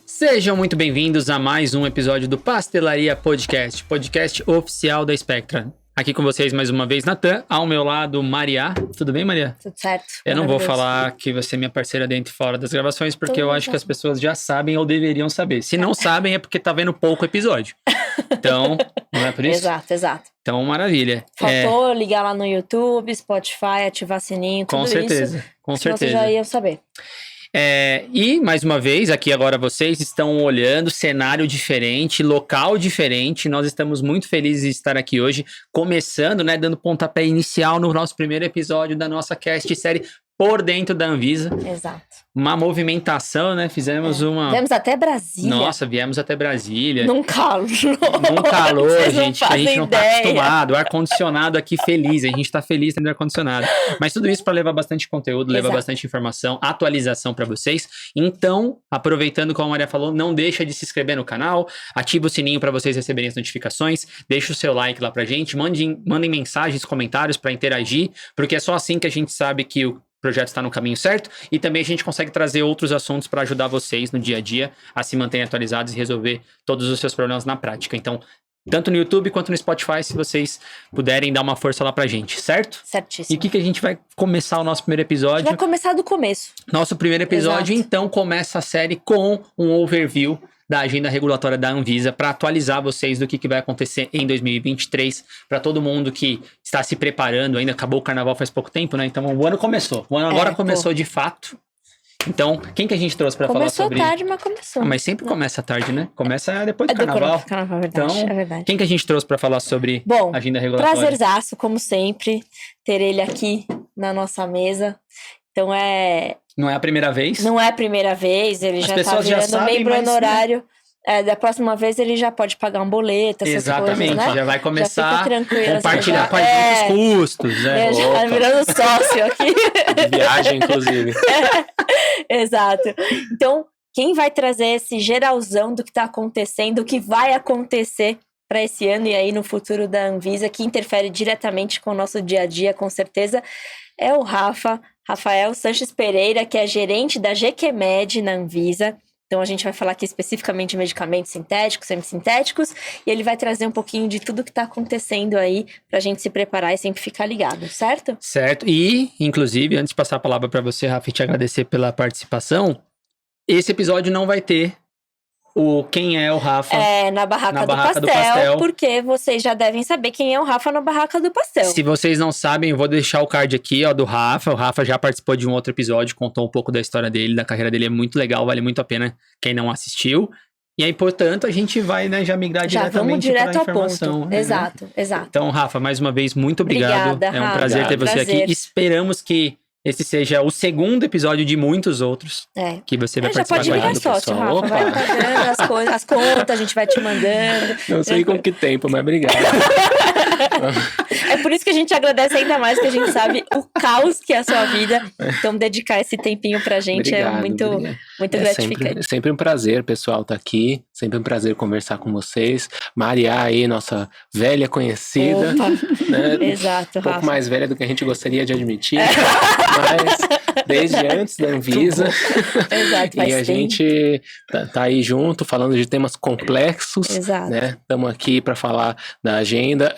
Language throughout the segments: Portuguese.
Sejam muito bem-vindos a mais um episódio do Pastelaria Podcast, podcast oficial da Spectra. Aqui com vocês mais uma vez, Natan, ao meu lado, Maria. Tudo bem, Maria? Tudo certo. Eu não vou falar que você é minha parceira dentro e fora das gravações, porque eu acho que as pessoas já sabem ou deveriam saber. Se não sabem, é porque tá vendo pouco episódio. Então, não é por isso? Exato. Então, maravilha. Faltou ligar lá no YouTube, Spotify, ativar sininho, tudo isso. Com certeza. Você já ia saber. E, mais uma vez, aqui agora vocês estão olhando cenário diferente, local diferente. Nós estamos muito felizes de estar aqui hoje, começando, né, dando pontapé inicial no nosso primeiro episódio da nossa cast série Por Dentro da Anvisa. Exato. Uma movimentação, né? Fizemos uma... Viemos até Brasília. Nossa, viemos até Brasília. Num calor. Num calor, gente, que a gente não tá ideia. acostumado. Ar-condicionado aqui feliz. A gente tá feliz tendo ar-condicionado. Mas tudo isso para levar bastante conteúdo, levar bastante informação, atualização para vocês. Então, aproveitando como a Maria falou, não deixa de se inscrever no canal, ativa o sininho para vocês receberem as notificações, deixa o seu like lá pra gente, mandem mensagens, comentários para interagir, porque é só assim que a gente sabe que o projeto está no caminho certo e também a gente consegue trazer outros assuntos para ajudar vocês no dia a dia a se manterem atualizados e resolver todos os seus problemas na prática. Então, tanto no YouTube quanto no Spotify, se vocês puderem dar uma força lá pra gente, certo? Certíssimo. E o que a gente vai começar o nosso primeiro episódio? A gente vai começar do começo. Nosso primeiro episódio, Exato. Então, começa a série com um overview da agenda regulatória da Anvisa para atualizar vocês do que vai acontecer em 2023, para todo mundo que está se preparando, ainda acabou o carnaval faz pouco tempo, né? Então o ano começou. O ano agora começou de fato. Então, quem que a gente trouxe para falar sobre... Começou tarde, mas começou. Mas sempre começa tarde, né? Começa depois do carnaval. É verdade, então, é verdade. Quem que a gente trouxe para falar sobre a agenda regulatória? Prazerzaço, como sempre, ter ele aqui na nossa mesa. Então Não é a primeira vez? Não é a primeira vez, ele já tá virando membro honorário. Da próxima vez ele já pode pagar um boleto, essas Exatamente, coisas, né? já vai começar a compartilhar com a gente os custos, né? Já tá virando sócio aqui. Viagem, inclusive. Exato. Então, quem vai trazer esse geralzão do que tá acontecendo, o que vai acontecer para esse ano e aí no futuro da Anvisa, que interfere diretamente com o nosso dia a dia, com certeza, é o Rafael Sanches Pereira, que é gerente da GQMed na Anvisa. Então, a gente vai falar aqui especificamente de medicamentos sintéticos, semissintéticos, e ele vai trazer um pouquinho de tudo que está acontecendo aí pra gente se preparar e sempre ficar ligado, certo? Certo. E, inclusive, antes de passar a palavra para você, Rafa, e te agradecer pela participação, esse episódio não vai ter o quem é o Rafa na Barraca do Pastel, porque vocês já devem saber quem é o Rafa na Barraca do Pastel. Se vocês não sabem, eu vou deixar o card aqui, ó, do Rafa. O Rafa já participou de um outro episódio, contou um pouco da história dele, da carreira dele, é muito legal, vale muito a pena quem não assistiu. E aí, portanto, a gente vai, né, já migrar diretamente para a informação. Ponto. Né? Exato. Então, Rafa, mais uma vez, muito obrigado. Obrigada, é um prazer ter você aqui. Esperamos que esse seja o segundo episódio de muitos outros que você vai participar. Já pode virar sócio, Rafa. Opa. Vai pagando as contas, a gente vai te mandando. Não sei com que tempo, mas obrigado. É por isso que a gente agradece ainda mais, que a gente sabe o caos que é a sua vida. Então, dedicar esse tempinho pra gente obrigado, é muito gratificante. Sempre um prazer, pessoal, estar aqui. Sempre um prazer conversar com vocês. Maria aí, nossa velha conhecida. Né? Exato, Rafa. Um pouco mais velha do que a gente gostaria de admitir. Mas desde antes da Anvisa. Exato, e a gente tá aí junto, falando de temas complexos. Exato. Né? Estamos aqui para falar da agenda.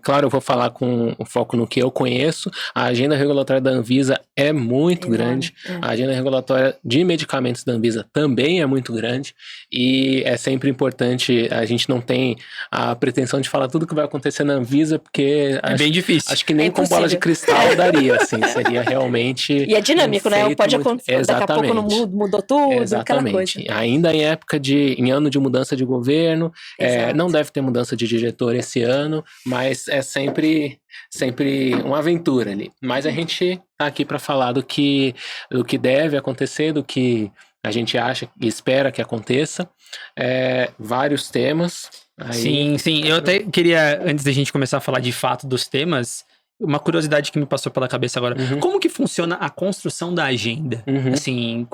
Claro, eu vou falar com o foco no que eu conheço. A agenda regulatória da Anvisa é muito grande. A agenda regulatória de medicamentos da Anvisa também é muito grande. E é sempre importante, a gente não tem a pretensão de falar tudo que vai acontecer na Anvisa, porque bem difícil. Acho que nem com bola de cristal daria, assim, seria realmente... E é dinâmico, né? Pode acontecer, exatamente. Daqui a pouco não mudou tudo, exatamente. Aquela coisa. Ainda em ano de mudança de governo, não deve ter mudança de diretor esse ano, mas é sempre uma aventura ali. Mas a gente tá aqui para falar do que deve acontecer, do que a gente acha e espera que aconteça. Vários temas. Aí... Sim. Eu até queria, antes da gente começar a falar de fato dos temas, uma curiosidade que me passou pela cabeça agora. Como que funciona a construção da agenda? Assim,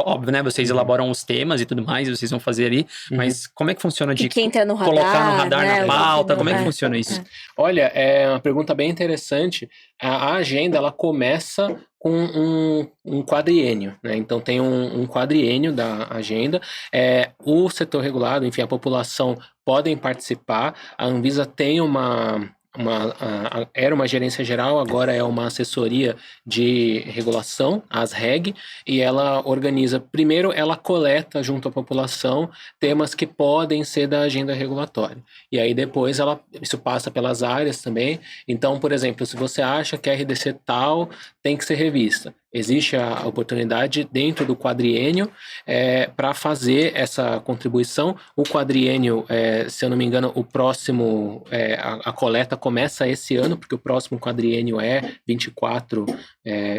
óbvio, né? Vocês elaboram os temas e tudo mais, vocês vão fazer ali, mas como é que funciona de que entra no radar, colocar no radar, né, na pauta? Como é que funciona isso? Olha, é uma pergunta bem interessante. A agenda, ela começa com um quadriênio, né? Então tem um quadriênio da agenda. O setor regulado, enfim, a população podem participar. A Anvisa tem era uma gerência geral, agora é uma assessoria de regulação, a ASREG, e ela organiza, primeiro ela coleta junto à população temas que podem ser da agenda regulatória, e aí depois isso passa pelas áreas também. Então, por exemplo, se você acha que a RDC tal tem que ser revista, existe a oportunidade dentro do quadriênio para fazer essa contribuição. O quadriênio, se eu não me engano, o próximo, a coleta começa esse ano, porque o próximo quadriênio é 24,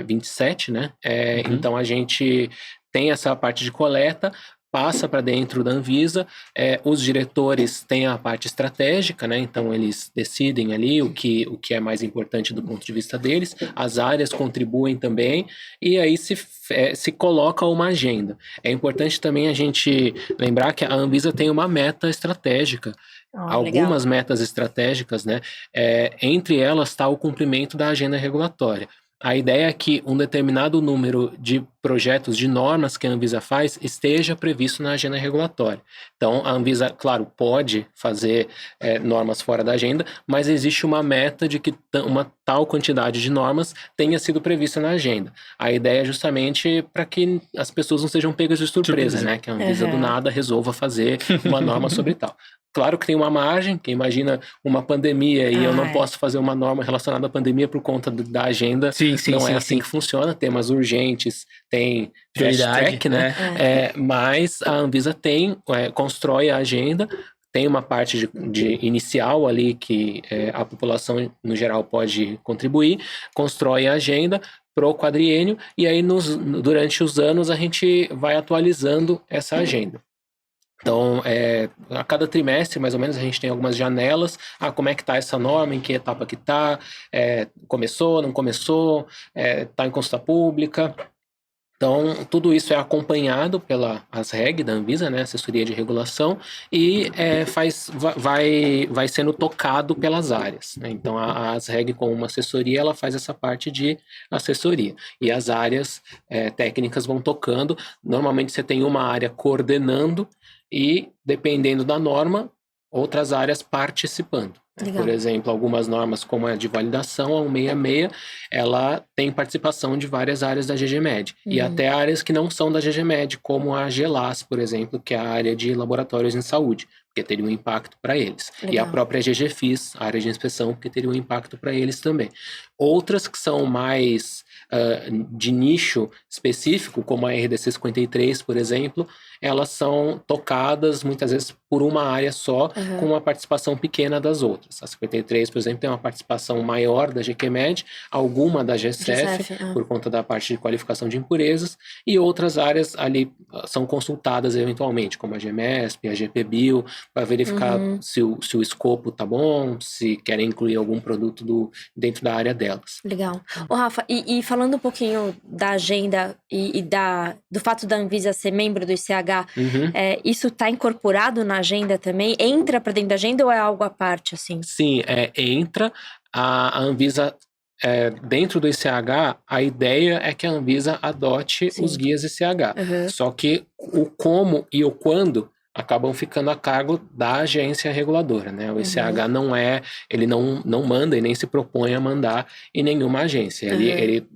27, né? Então a gente tem essa parte de coleta, passa para dentro da Anvisa, os diretores têm a parte estratégica, né? Então eles decidem ali o que é mais importante do ponto de vista deles, as áreas contribuem também, e aí se coloca uma agenda. É importante também a gente lembrar que a Anvisa tem uma meta estratégica, algumas metas estratégicas, né? Entre elas está o cumprimento da agenda regulatória. A ideia é que um determinado número de projetos, de normas que a Anvisa faz, esteja previsto na agenda regulatória. Então, a Anvisa, claro, pode fazer normas fora da agenda, mas existe uma meta de que uma tal quantidade de normas tenha sido prevista na agenda. A ideia é justamente para que as pessoas não sejam pegas de surpresa, né? Que a Anvisa do nada resolva fazer uma norma sobre tal. Claro que tem uma margem, que imagina uma pandemia e eu não posso fazer uma norma relacionada à pandemia por conta da agenda. Não é assim que funciona. Temas urgentes, tem fast track, né? Mas a Anvisa constrói a agenda, tem uma parte de inicial ali que a população no geral pode contribuir, constrói a agenda pro quadriênio e aí durante os anos a gente vai atualizando essa agenda. Então, a cada trimestre, mais ou menos, a gente tem algumas janelas. Como é que está essa norma, em que etapa que está, começou, não começou, está em consulta pública. Então, tudo isso é acompanhado pela ASREG da Anvisa, né, assessoria de regulação, e vai sendo tocado pelas áreas, né? Então, a ASREG, como uma assessoria, ela faz essa parte de assessoria. E as áreas técnicas vão tocando. Normalmente, você tem uma área coordenando e, dependendo da norma, outras áreas participando. Por exemplo, algumas normas, como a de validação, a 166, ela tem participação de várias áreas da GGMed. E até áreas que não são da GGMed, como a GELAS, por exemplo, que é a área de laboratórios em saúde, porque teria um impacto para eles. E a própria GGFIS, a área de inspeção, porque teria um impacto para eles também. Outras que são mais de nicho específico, como a RDC 53, por exemplo, elas são tocadas muitas vezes por uma área só, com uma participação pequena das outras. A 53, por exemplo, tem uma participação maior da GQMed, alguma da GCF, por conta da parte de qualificação de impurezas, e outras áreas ali são consultadas eventualmente, como a GMESP, a GPBio, para verificar se o escopo tá bom, se querem incluir algum produto dentro da área delas. Legal. Ô, Rafa, e falando um pouquinho da agenda e do fato da Anvisa ser membro do ICH, isso está incorporado na agenda também? Entra para dentro da agenda ou é algo à parte, assim? Sim, entra. A Anvisa, dentro do ICH, a ideia é que a Anvisa adote os guias ICH. Só que o como e o quando acabam ficando a cargo da agência reguladora, né? O ICH ele não manda e nem se propõe a mandar em nenhuma agência. Ele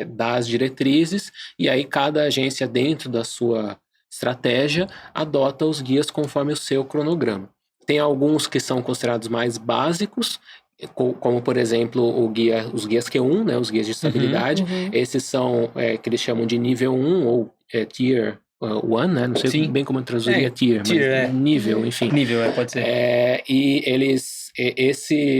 dá as diretrizes e aí cada agência, dentro da sua estratégia, adota os guias conforme o seu cronograma. Tem alguns que são considerados mais básicos, como, por exemplo, os guias Q1, né? Os guias de estabilidade. Esses são que eles chamam de nível 1 ou Tier 1, né? Não sei bem como eu traduziria tier, mas nível, enfim. Nível, pode ser. E eles,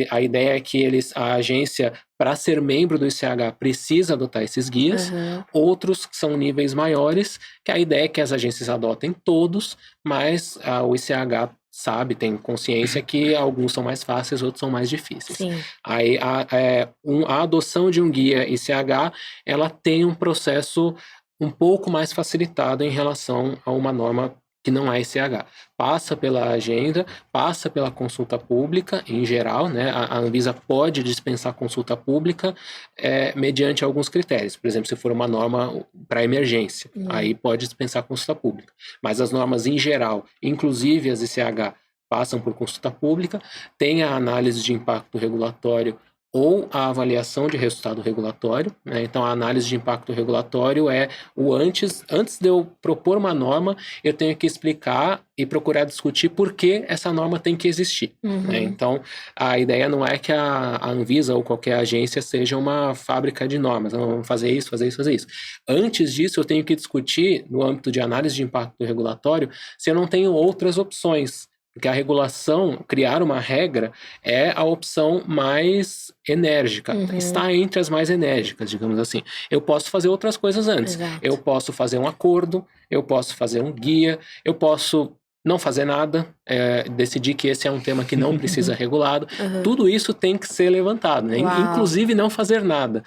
a ideia é que a agência, para ser membro do ICH, precisa adotar esses guias. Outros que são níveis maiores, que a ideia é que as agências adotem todos, mas o ICH sabe, tem consciência que alguns são mais fáceis, outros são mais difíceis. Sim. Aí a adoção de um guia ICH, ela tem um processo um pouco mais facilitado em relação a uma norma que não é ICH. Passa pela agenda, passa pela consulta pública em geral, né? A Anvisa pode dispensar consulta pública mediante alguns critérios. Por exemplo, se for uma norma para emergência, aí pode dispensar consulta pública. Mas as normas em geral, inclusive as ICH, passam por consulta pública, tem a análise de impacto regulatório ou a avaliação de resultado regulatório, né? Então a análise de impacto regulatório é o antes de eu propor uma norma, eu tenho que explicar e procurar discutir por que essa norma tem que existir, né? Então a ideia não é que a Anvisa ou qualquer agência seja uma fábrica de normas, vamos fazer isso, fazer isso, fazer isso. Antes disso eu tenho que discutir, no âmbito de análise de impacto regulatório, se eu não tenho outras opções. Porque a regulação, criar uma regra, é a opção mais enérgica. Está entre as mais enérgicas, digamos assim. Eu posso fazer outras coisas antes. Exato. Eu posso fazer um acordo, eu posso fazer um guia, eu posso não fazer nada, decidir que esse é um tema que não precisa regulado. Tudo isso tem que ser levantado, né? Inclusive não fazer nada.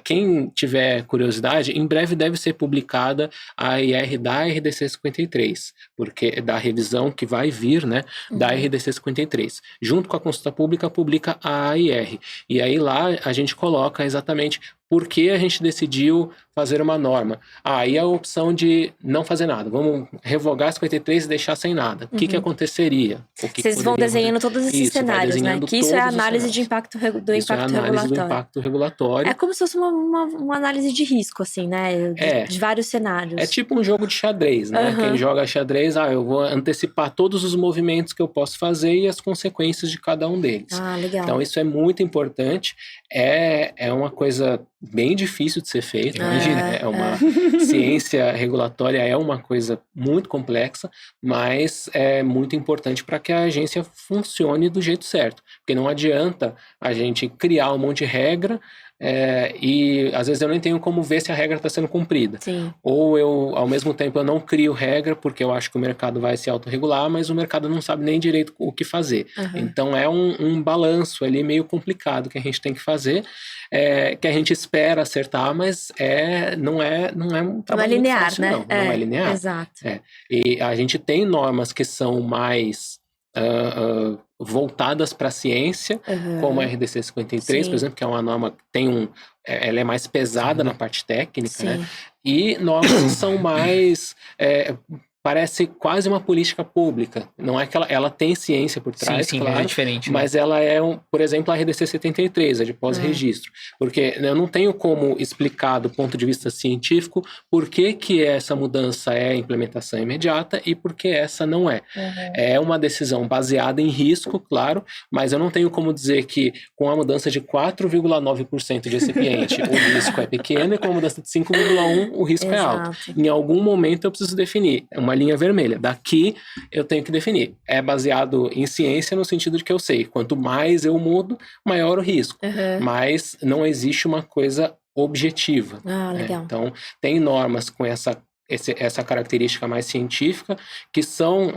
Quem tiver curiosidade, em breve deve ser publicada a IR da RDC 53, porque da revisão que vai vir, né, da RDC 53. Junto com a consulta pública, publica a AIR. E aí lá a gente coloca exatamente por que a gente decidiu fazer uma norma. Aí a opção de não fazer nada. Vamos revogar a 53 e deixar sem nada. O que aconteceria? Vocês vão desenhando todos esses cenários, né? Que isso é a análise de impacto do impacto regulatório. É como se fosse uma análise de risco, assim, né? De vários cenários. É tipo um jogo de xadrez, né? Quem joga xadrez, eu vou antecipar todos os movimentos que eu posso fazer e as consequências de cada um deles. Legal. Então isso é muito importante. É uma coisa bem difícil de ser feita. É uma ciência regulatória, é uma coisa muito complexa, mas é muito importante para que a agência funcione do jeito certo. Porque não adianta a gente criar um monte de regra e às vezes eu nem tenho como ver se a regra está sendo cumprida. Sim. Ou eu, ao mesmo tempo, eu não crio regra porque eu acho que o mercado vai se autorregular, mas o mercado não sabe nem direito o que fazer. Então é um balanço ali meio complicado que a gente tem que fazer, que a gente espera acertar, mas não é um trabalho linear, fácil, né? Não é linear. Exato. E a gente tem normas que são mais voltadas para a ciência, como a RDC 53, por exemplo, que é uma norma que ela é mais pesada na parte técnica, né? E normas que são mais parece quase uma política pública. Não é que ela tem ciência por trás, claro, é diferente, mas ela é, por exemplo, a RDC 73, a de pós-registro. Porque eu não tenho como explicar do ponto de vista científico por que essa mudança é implementação imediata e por que essa não é. É uma decisão baseada em risco, claro, mas eu não tenho como dizer que com a mudança de 4,9% de recipiente o risco é pequeno e com a mudança de 5,1% o risco é alto. Em algum momento eu preciso definir uma linha vermelha. Daqui eu tenho que definir. É baseado em ciência no sentido de que eu sei, quanto mais eu mudo, maior o risco. Mas não existe uma coisa objetiva. Legal. Então, tem normas com essa característica mais científica, que são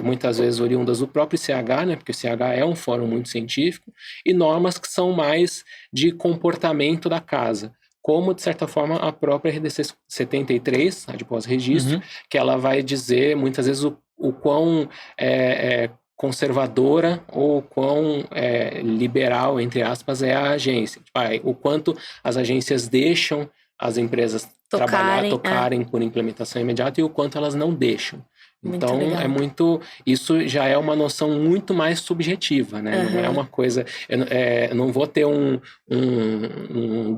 muitas vezes oriundas do próprio ICH, né? Porque o ICH é um fórum muito científico, e normas que são mais de comportamento da casa, como, de certa forma, a própria RDC 73, a de pós-registro, que ela vai dizer, muitas vezes, o quão conservadora ou quão liberal, entre aspas, é a agência. O quanto as agências deixam as empresas tocarem por implementação imediata e o quanto elas não deixam. Então, isso já é uma noção muito mais subjetiva, né? Não é uma coisa... Eu não vou ter um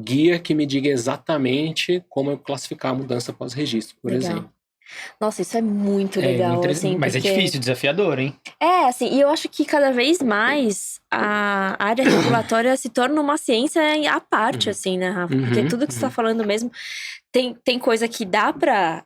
guia que me diga exatamente como eu classificar a mudança pós-registro, por exemplo. Nossa, isso é muito legal, assim, mas porque... é difícil, desafiador, hein? Assim, e eu acho que cada vez mais a área regulatória se torna uma ciência à parte, assim, né, Rafa? Porque tudo que você tá falando mesmo, tem coisa que dá pra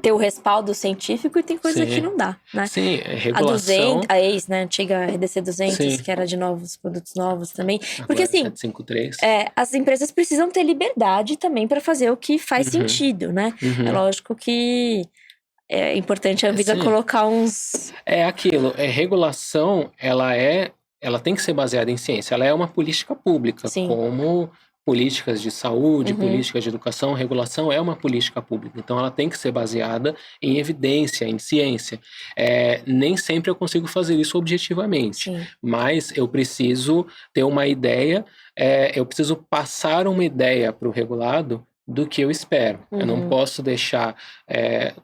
ter o respaldo científico e tem coisa que não dá, né? Sim, regulação... A ex, né, antiga RDC 200, que era de novos produtos novos também. Porque assim, 753. as empresas precisam ter liberdade também para fazer o que faz sentido, né? É lógico que é importante a Anvisa Sim. colocar uns... É aquilo, regulação, ela tem que ser baseada em ciência, ela é uma política pública, Sim. como políticas de saúde, Uhum. políticas de educação, regulação é uma política pública, então ela tem que ser baseada em evidência, em ciência. Nem sempre eu consigo fazer isso objetivamente, Sim. mas eu preciso ter uma ideia, eu preciso passar uma ideia para o regulado do que eu espero. Eu não Uhum. posso deixar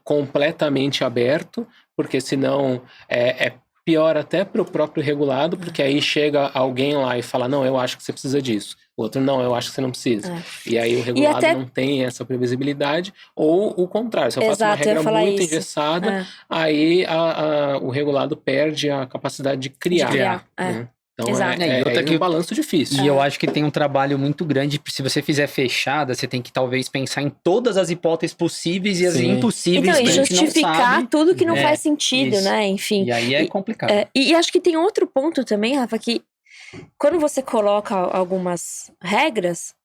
completamente aberto, porque senão é pior até para o próprio regulado, porque aí chega alguém lá e fala, não, eu acho que você precisa disso. O outro, não, eu acho que você não precisa. E aí o regulado até- não tem essa previsibilidade, ou o contrário, se eu faço uma Exato, eu ia regra falar muito isso. engessada, aí o regulado perde a capacidade de criar. Né? Então Exato. E outra que um balanço difícil. E eu acho que tem um trabalho muito grande, se você fizer fechada, você tem que talvez pensar em todas as hipóteses possíveis e as Sim. impossíveis. Então, e que a gente não justificar sabe. tudo que não É, faz sentido, isso. né? Enfim. E aí é complicado. E acho que tem outro ponto também, Rafa, que quando você coloca algumas regras,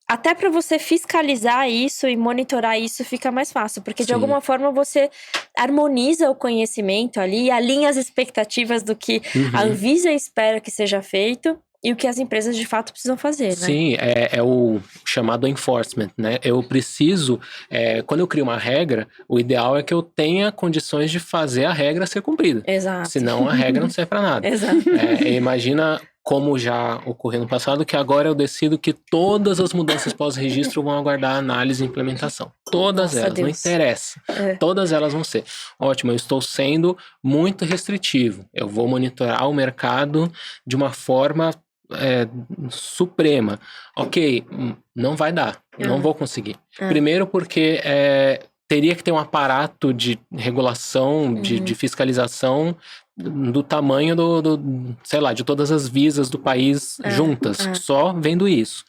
até para você fiscalizar isso e monitorar isso fica mais fácil, porque de Sim. alguma forma você harmoniza o conhecimento ali, alinha as expectativas do que a Uhum. Anvisa espera que seja feito e o que as empresas de fato precisam fazer, né? Sim, é o chamado enforcement, né? Eu preciso, quando eu crio uma regra, o ideal é que eu tenha condições de fazer a regra ser cumprida. Exato. Senão a regra não serve para nada. Exato. Imagina como já ocorreu no passado, que agora eu decido que todas as mudanças pós-registro vão aguardar análise e implementação. Todas Nossa, elas, não Deus. interessa. Todas elas vão ser. Ótimo, eu estou sendo muito restritivo. Eu vou monitorar o mercado de uma forma suprema. Ok, não vai dar. Não vou conseguir. Primeiro porque teria que ter um aparato de regulação, de fiscalização do tamanho sei lá, de todas as visas do país juntas, só vendo isso.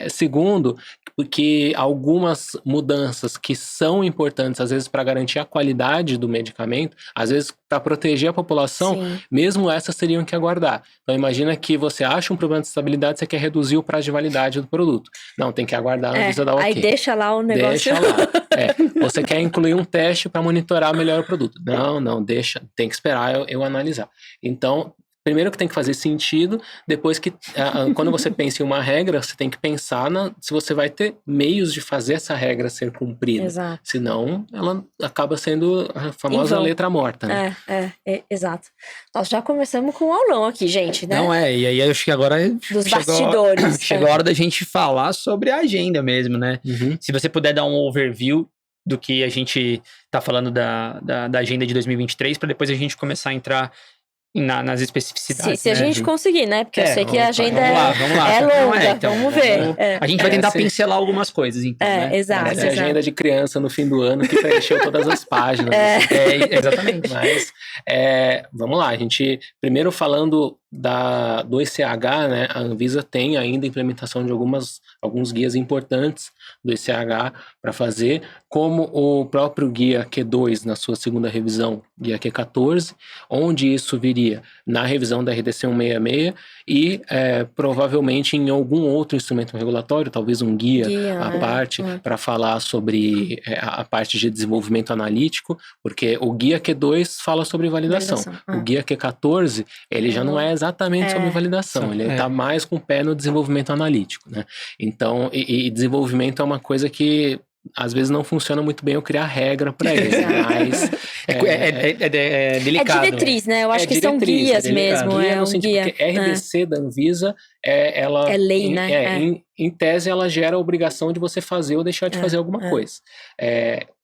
Segundo, porque algumas mudanças que são importantes, às vezes para garantir a qualidade do medicamento, às vezes para proteger a população, Sim. mesmo essas teriam que aguardar. Então imagina que você acha um problema de estabilidade, você quer reduzir o prazo de validade do produto. Não, tem que aguardar a Anvisa dar o ok. Aí deixa lá o negócio. Deixa lá. Você quer incluir um teste para monitorar melhor o produto. Não, deixa. Tem que esperar eu analisar. Então, primeiro que tem que fazer sentido, depois que, quando você pensa em uma regra, você tem que pensar se você vai ter meios de fazer essa regra ser cumprida. Exato. Senão, ela acaba sendo a famosa letra morta, né? Exato. Nós já começamos com um aulão aqui, gente, né? Não e aí eu acho que agora Dos bastidores. Chegou a hora da gente falar sobre a agenda mesmo, né? Uhum. Se você puder dar um overview do que a gente tá falando da agenda de 2023, para depois a gente começar a entrar nas especificidades. Se a gente conseguir, né? Porque eu sei que a agenda vamos lá. é longa, Então, vamos ver. A gente vai tentar pincelar algumas coisas, então, né? Exato. Essa é a agenda de criança no fim do ano que preencheu todas as páginas. Exatamente. Mas, vamos lá, a gente, primeiro falando do ECH, né, a Anvisa tem ainda a implementação de alguns guias importantes do ECH para fazer, como o próprio guia Q2 na sua segunda revisão, guia Q14, onde isso viria na revisão da RDC 166 e provavelmente em algum outro instrumento regulatório, talvez um guia à parte, para falar sobre a parte de desenvolvimento analítico, porque o guia Q2 fala sobre validação. O guia Q14, ele já não é exatamente sobre validação, ele está mais com o pé no desenvolvimento analítico, né? Então, e desenvolvimento é uma coisa que às vezes não funciona muito bem eu criar regra para ele, mas é delicado. É diretriz, né? Eu acho que são guias mesmo. Guia no sentido porque RDC da Anvisa, ela é lei, né? Em tese, ela gera a obrigação de você fazer ou deixar de fazer alguma coisa.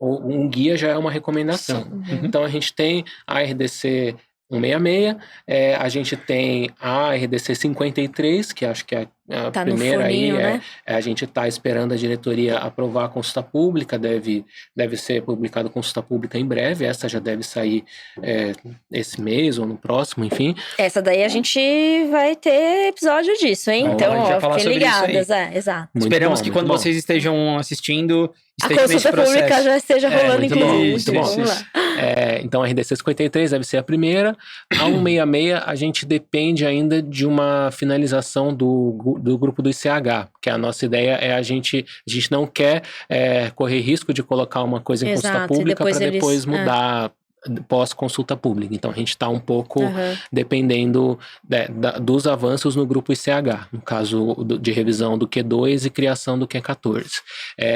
Um guia já é uma recomendação. Então, a gente tem a RDC 166, a gente tem a RDC 53, que acho que é a primeira foninho, aí, né? A gente está esperando a diretoria aprovar a consulta pública, deve ser publicada a consulta pública em breve, essa já deve sair esse mês ou no próximo, enfim. Essa daí a gente vai ter episódio disso, hein? Então, fiquem ligadas, exato. Esperamos que quando vocês estejam assistindo, a consulta pública já esteja rolando, inclusive. Muito bom. Então, a RDC 53 deve ser a primeira. A 166, a gente depende ainda de uma finalização do grupo do ICH, que a nossa ideia é a gente não quer correr risco de colocar uma coisa em consulta pública para depois mudar pós-consulta pública. Então, a gente está um pouco dependendo dos avanços no grupo ICH, no caso de revisão do Q2 e criação do Q14.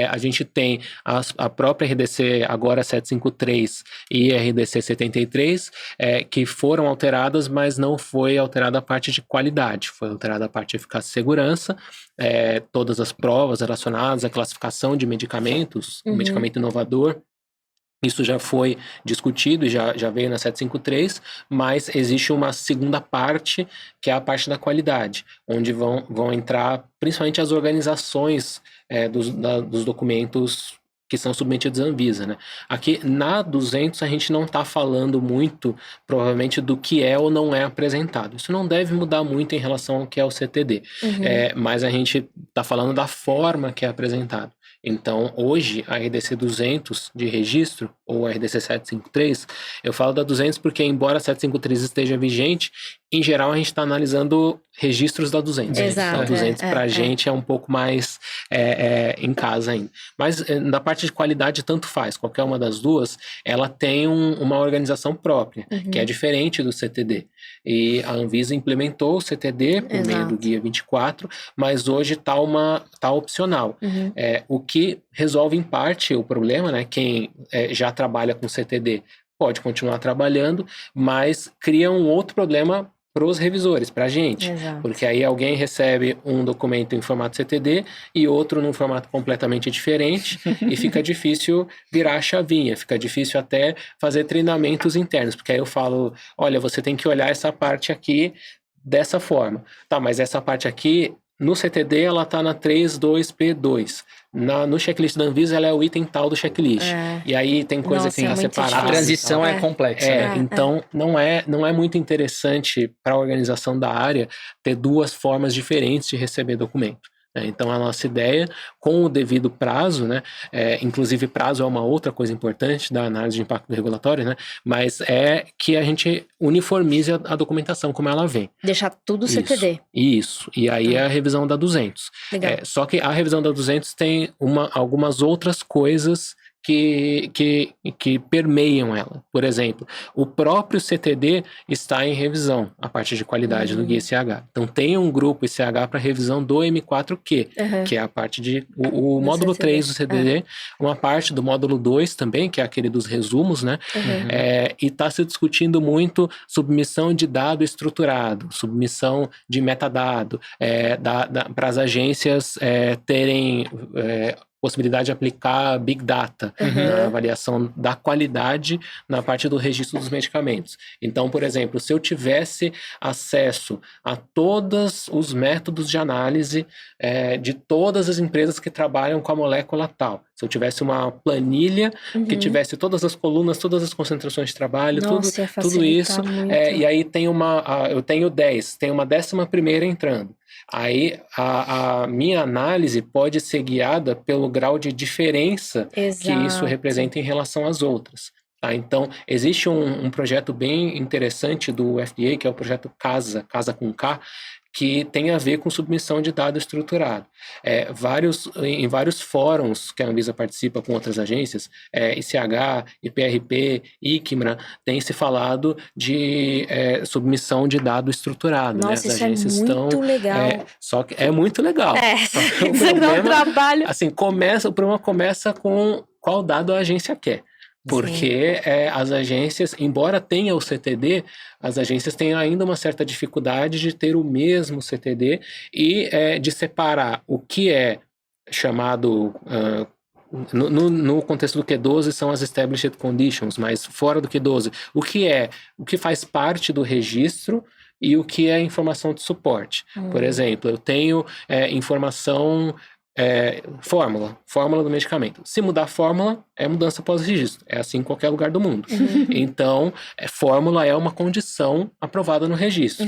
A gente tem a própria RDC agora 753 e RDC 73, que foram alteradas, mas não foi alterada a parte de qualidade, foi alterada a parte de eficácia e segurança, todas as provas relacionadas à classificação de medicamentos, medicamento inovador. Isso já foi discutido e já veio na 753, mas existe uma segunda parte, que é a parte da qualidade, onde vão entrar principalmente as organizações dos documentos que são submetidos à Anvisa, né? Aqui na 200 a gente não está falando muito, provavelmente, do que é ou não é apresentado. Isso não deve mudar muito em relação ao que é o CTD, mas a gente está falando da forma que é apresentado. Então, hoje, a RDC 200 de registro, ou a RDC 753, eu falo da 200 porque, embora a 753 esteja vigente, em geral, a gente está analisando registros da 200. Exato, então, a 200 para a gente é um pouco mais em casa ainda. Mas, na parte de qualidade, tanto faz. Qualquer uma das duas, ela tem uma organização própria, que é diferente do CTD. E a Anvisa implementou o CTD por meio do Guia 24, mas hoje está opcional. O que resolve, em parte, o problema, né? Quem já trabalha com CTD pode continuar trabalhando, mas cria um outro problema para os revisores, para a gente. Porque aí alguém recebe um documento em formato CTD e outro num formato completamente diferente e fica difícil virar a chavinha, fica difícil até fazer treinamentos internos, porque aí eu falo, olha, você tem que olhar essa parte aqui dessa forma. Tá, mas essa parte aqui, no CTD, ela está na 32P2. No checklist da Anvisa, ela é o item tal do checklist. E aí tem coisa que está separada. A transição é complexa. Então, não é muito interessante para a organização da área ter duas formas diferentes de receber documento. Então, a nossa ideia, com o devido prazo, né, inclusive prazo é uma outra coisa importante da análise de impacto regulatório, né, mas é que a gente uniformize a documentação como ela vem. Deixar tudo CTD. Isso. E aí é a revisão da 200. Só que a revisão da 200 tem algumas outras coisas que permeiam ela. Por exemplo, o próprio CTD está em revisão, a parte de qualidade do Guia ICH. Então, tem um grupo ICH para revisão do M4Q, que é a parte de... O módulo CTD. 3 do CTD, uma parte do módulo 2 também, que é aquele dos resumos, né? E está se discutindo muito submissão de dado estruturado, submissão de metadado, para as agências terem... possibilidade de aplicar Big Data na avaliação da qualidade na parte do registro dos medicamentos. Então, por exemplo, se eu tivesse acesso a todos os métodos de análise de todas as empresas que trabalham com a molécula tal, se eu tivesse uma planilha que tivesse todas as colunas, todas as concentrações de trabalho, tudo isso, e aí eu tenho 10, tem uma 11ª entrando. Aí a minha análise pode ser guiada pelo grau de diferença que isso representa em relação às outras. Tá? Então, existe um projeto bem interessante do FDA, que é o projeto Casa com K, que tem a ver com submissão de dado estruturado. Em vários fóruns que a Anvisa participa com outras agências, ICH, IPRP, ICMRA, tem se falado de submissão de dado estruturado. Nossa, né? As isso agências é muito legal. Só que é muito legal. Você dá um trabalho. Assim, o problema começa com qual dado a agência quer. Porque as agências, embora tenha o CTD, as agências têm ainda uma certa dificuldade de ter o mesmo CTD e de separar o que é chamado... No contexto do Q12 são as established conditions, mas fora do Q12, o que faz parte do registro e o que é informação de suporte. Por exemplo, eu tenho informação... fórmula do medicamento. Se mudar a fórmula, é mudança pós-registro. É assim em qualquer lugar do mundo. Então, fórmula é uma condição aprovada no registro.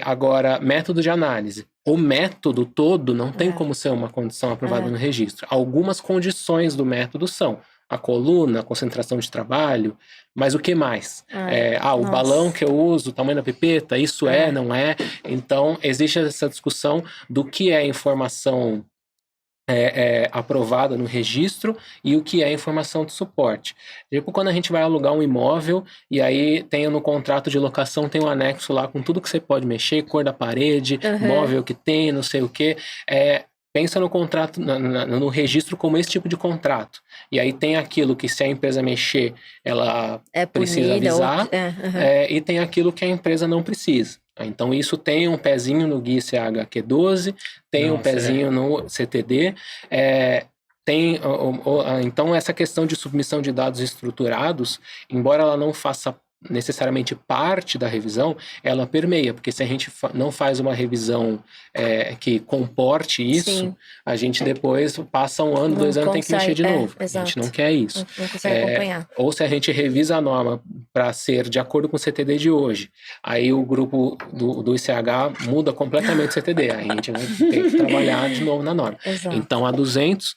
Agora, método de análise. O método todo não tem como ser uma condição aprovada no registro. Algumas condições do método são. a coluna, a concentração de trabalho, mas o que mais? O Nossa. balão que eu uso, o tamanho da pipeta, isso não é? Então, existe essa discussão do que é informação aprovada no registro e o que é informação de suporte. Tipo, quando a gente vai alugar um imóvel e aí tem no contrato de locação, tem um anexo lá com tudo que você pode mexer, cor da parede, móvel que tem, não sei o que, pensa no contrato, no registro como esse tipo de contrato. E aí tem aquilo que se a empresa mexer, ela precisa avisar, e tem aquilo que a empresa não precisa. Então isso tem um pezinho no GUI CHQ12, tem um pezinho no CTD, então essa questão de submissão de dados estruturados, embora ela não faça necessariamente parte da revisão, ela permeia, porque se a gente não faz uma revisão que comporte isso, Sim. a gente depois passa 1 ano, 2 anos, tem que mexer de novo. A gente não quer isso. Não consegue acompanhar. Ou se a gente revisa a norma para ser de acordo com o CTD de hoje, aí o grupo do ICH muda completamente o CTD, aí a gente vai ter que trabalhar de novo na norma. Exato. Então a 200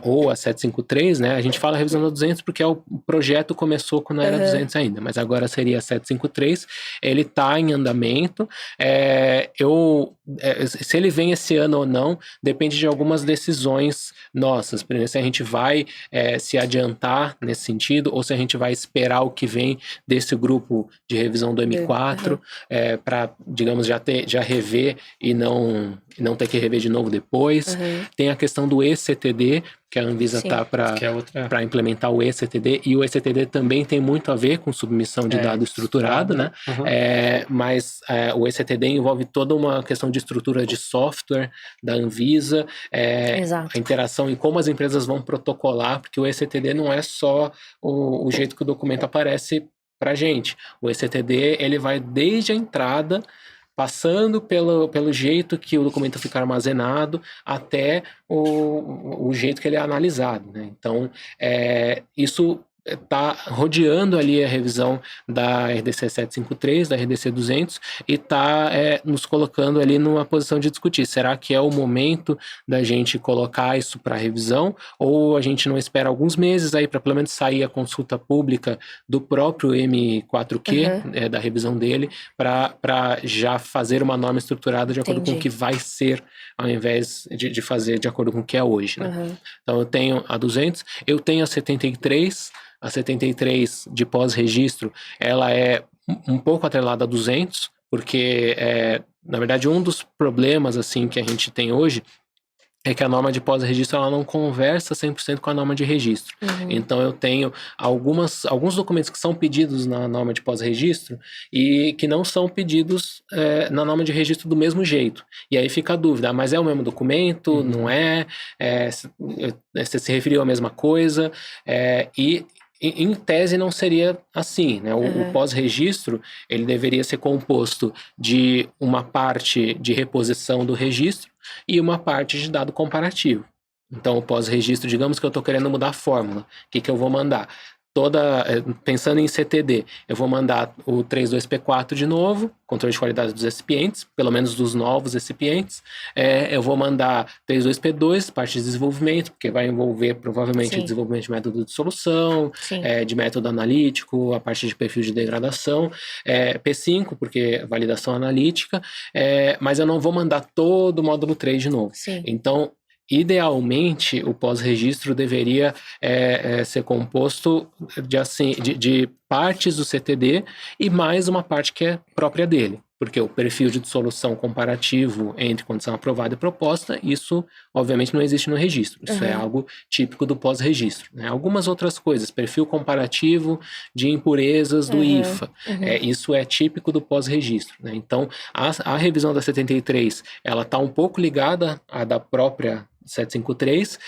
ou a 753, né, a gente fala revisão da 200 porque o projeto começou quando era 200 ainda, mas agora seria 753, ele está em andamento. Se ele vem esse ano ou não, depende de algumas decisões nossas. Primeiro, se a gente vai se adiantar nesse sentido, ou se a gente vai esperar o que vem desse grupo de revisão do M4, para, digamos, já rever e não ter que rever de novo depois. Tem a questão do ECTD, que a Anvisa está para implementar o ECTD, e o ECTD também tem muito a ver com submissão de dado estruturado, né? Mas o ECTD envolve toda uma questão de estrutura de software da Anvisa, a interação e como as empresas vão protocolar, porque o ECTD não é só o jeito que o documento aparece para a gente. O ECTD, ele vai desde a entrada, passando pelo jeito que o documento fica armazenado até o jeito que ele é analisado, né? Então, isso está rodeando ali a revisão da RDC 753, da RDC 200, e está nos colocando ali numa posição de discutir. Será que é o momento da gente colocar isso para revisão, ou a gente não espera alguns meses aí para pelo menos sair a consulta pública do próprio M4Q, da revisão dele, para já fazer uma norma estruturada de acordo com o que vai ser, ao invés de fazer de acordo com o que é hoje, né? Então eu tenho a 200, eu tenho a 73, a 73 de pós-registro, ela é um pouco atrelada a 200, porque, na verdade, um dos problemas assim, que a gente tem hoje é que a norma de pós-registro ela não conversa 100% com a norma de registro. Então eu tenho alguns documentos que são pedidos na norma de pós-registro e que não são pedidos na norma de registro do mesmo jeito. E aí fica a dúvida, mas é o mesmo documento? Não é? Você se referiu à mesma coisa? E em tese não seria assim, né? O pós-registro, ele deveria ser composto de uma parte de reposição do registro e uma parte de dado comparativo. Então, o pós-registro, digamos que eu estou querendo mudar a fórmula. O que eu vou mandar? Pensando em CTD, eu vou mandar o 32P4 de novo, controle de qualidade dos recipientes, pelo menos dos novos recipientes. Eu vou mandar 32P2, parte de desenvolvimento, porque vai envolver provavelmente o desenvolvimento de método de solução, de método analítico, a parte de perfil de degradação. P5, porque validação analítica, mas eu não vou mandar todo o módulo 3 de novo. Então, idealmente, o pós-registro deveria ser composto de partes do CTD e mais uma parte que é própria dele. Porque o perfil de dissolução comparativo entre condição aprovada e proposta, isso obviamente não existe no registro. Isso é algo típico do pós-registro, né? Algumas outras coisas, perfil comparativo de impurezas do IFA. Isso é típico do pós-registro, né? Então, a revisão da 73, ela está um pouco ligada à da própria 753,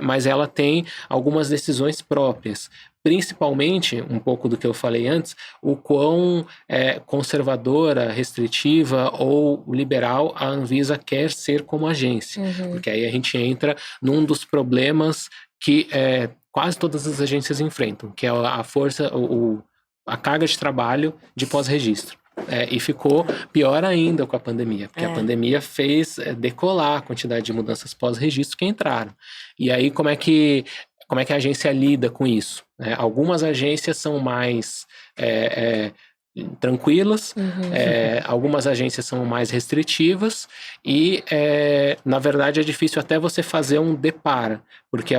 mas ela tem algumas decisões próprias. Principalmente, um pouco do que eu falei antes, o quão conservadora, restritiva ou liberal a Anvisa quer ser como agência. Porque aí a gente entra num dos problemas que quase todas as agências enfrentam, que é a carga de trabalho de pós-registro. E ficou pior ainda com a pandemia, porque a pandemia fez decolar a quantidade de mudanças pós-registro que entraram. E aí, como é que como é que a agência lida com isso, né? Algumas agências são mais tranquilas, algumas agências são mais restritivas e, na verdade, é difícil até você fazer um depara, porque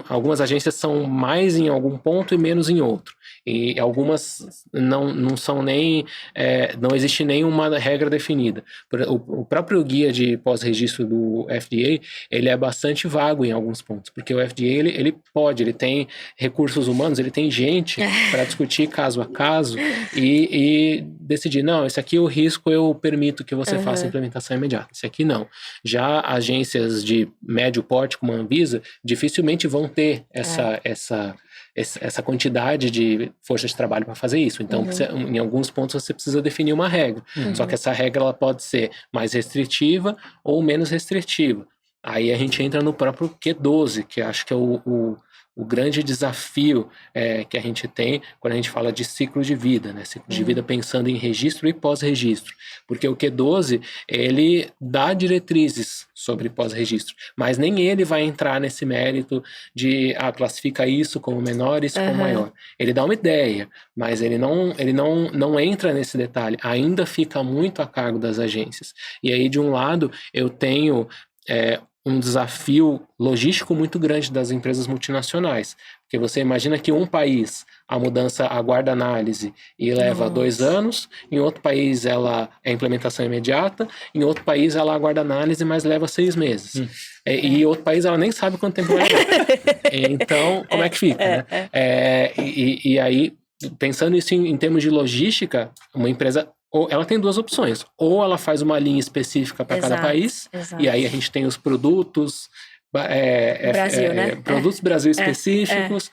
algumas agências são mais em algum ponto e menos em outro. E algumas não são nem... não existe nenhuma regra definida. O próprio guia de pós-registro do FDA, ele é bastante vago em alguns pontos, porque o FDA, ele tem recursos humanos, ele tem gente para discutir caso a caso e decidir, não, esse aqui o risco eu permito que você faça implementação imediata, esse aqui não. Já agências de médio porte, como a Anvisa, dificilmente vão ter essa quantidade de força de trabalho para fazer isso. Então, em alguns pontos você precisa definir uma regra. Só que essa regra ela pode ser mais restritiva ou menos restritiva. Aí a gente entra no próprio Q12, que acho que é o grande desafio que a gente tem quando a gente fala de ciclo de vida, né? Ciclo de vida pensando em registro e pós-registro. Porque o Q12, ele dá diretrizes sobre pós-registro, mas nem ele vai entrar nesse mérito de classifica isso como menor, isso como maior. Ele dá uma ideia, mas ele não entra nesse detalhe. Ainda fica muito a cargo das agências. E aí, de um lado, eu tenho... um desafio logístico muito grande das empresas multinacionais. Porque você imagina que um país, a mudança aguarda análise e leva 2 anos, em outro país ela é implementação imediata, em outro país ela aguarda análise, mas leva 6 meses. E outro país ela nem sabe quanto tempo vai levar. Então, como é que fica, né? E aí, pensando isso em termos de logística, uma empresa... Ou ela tem 2 opções. Ou ela faz uma linha específica para cada país, e aí a gente tem os produtos... Brasil, né? Produtos Brasil específicos,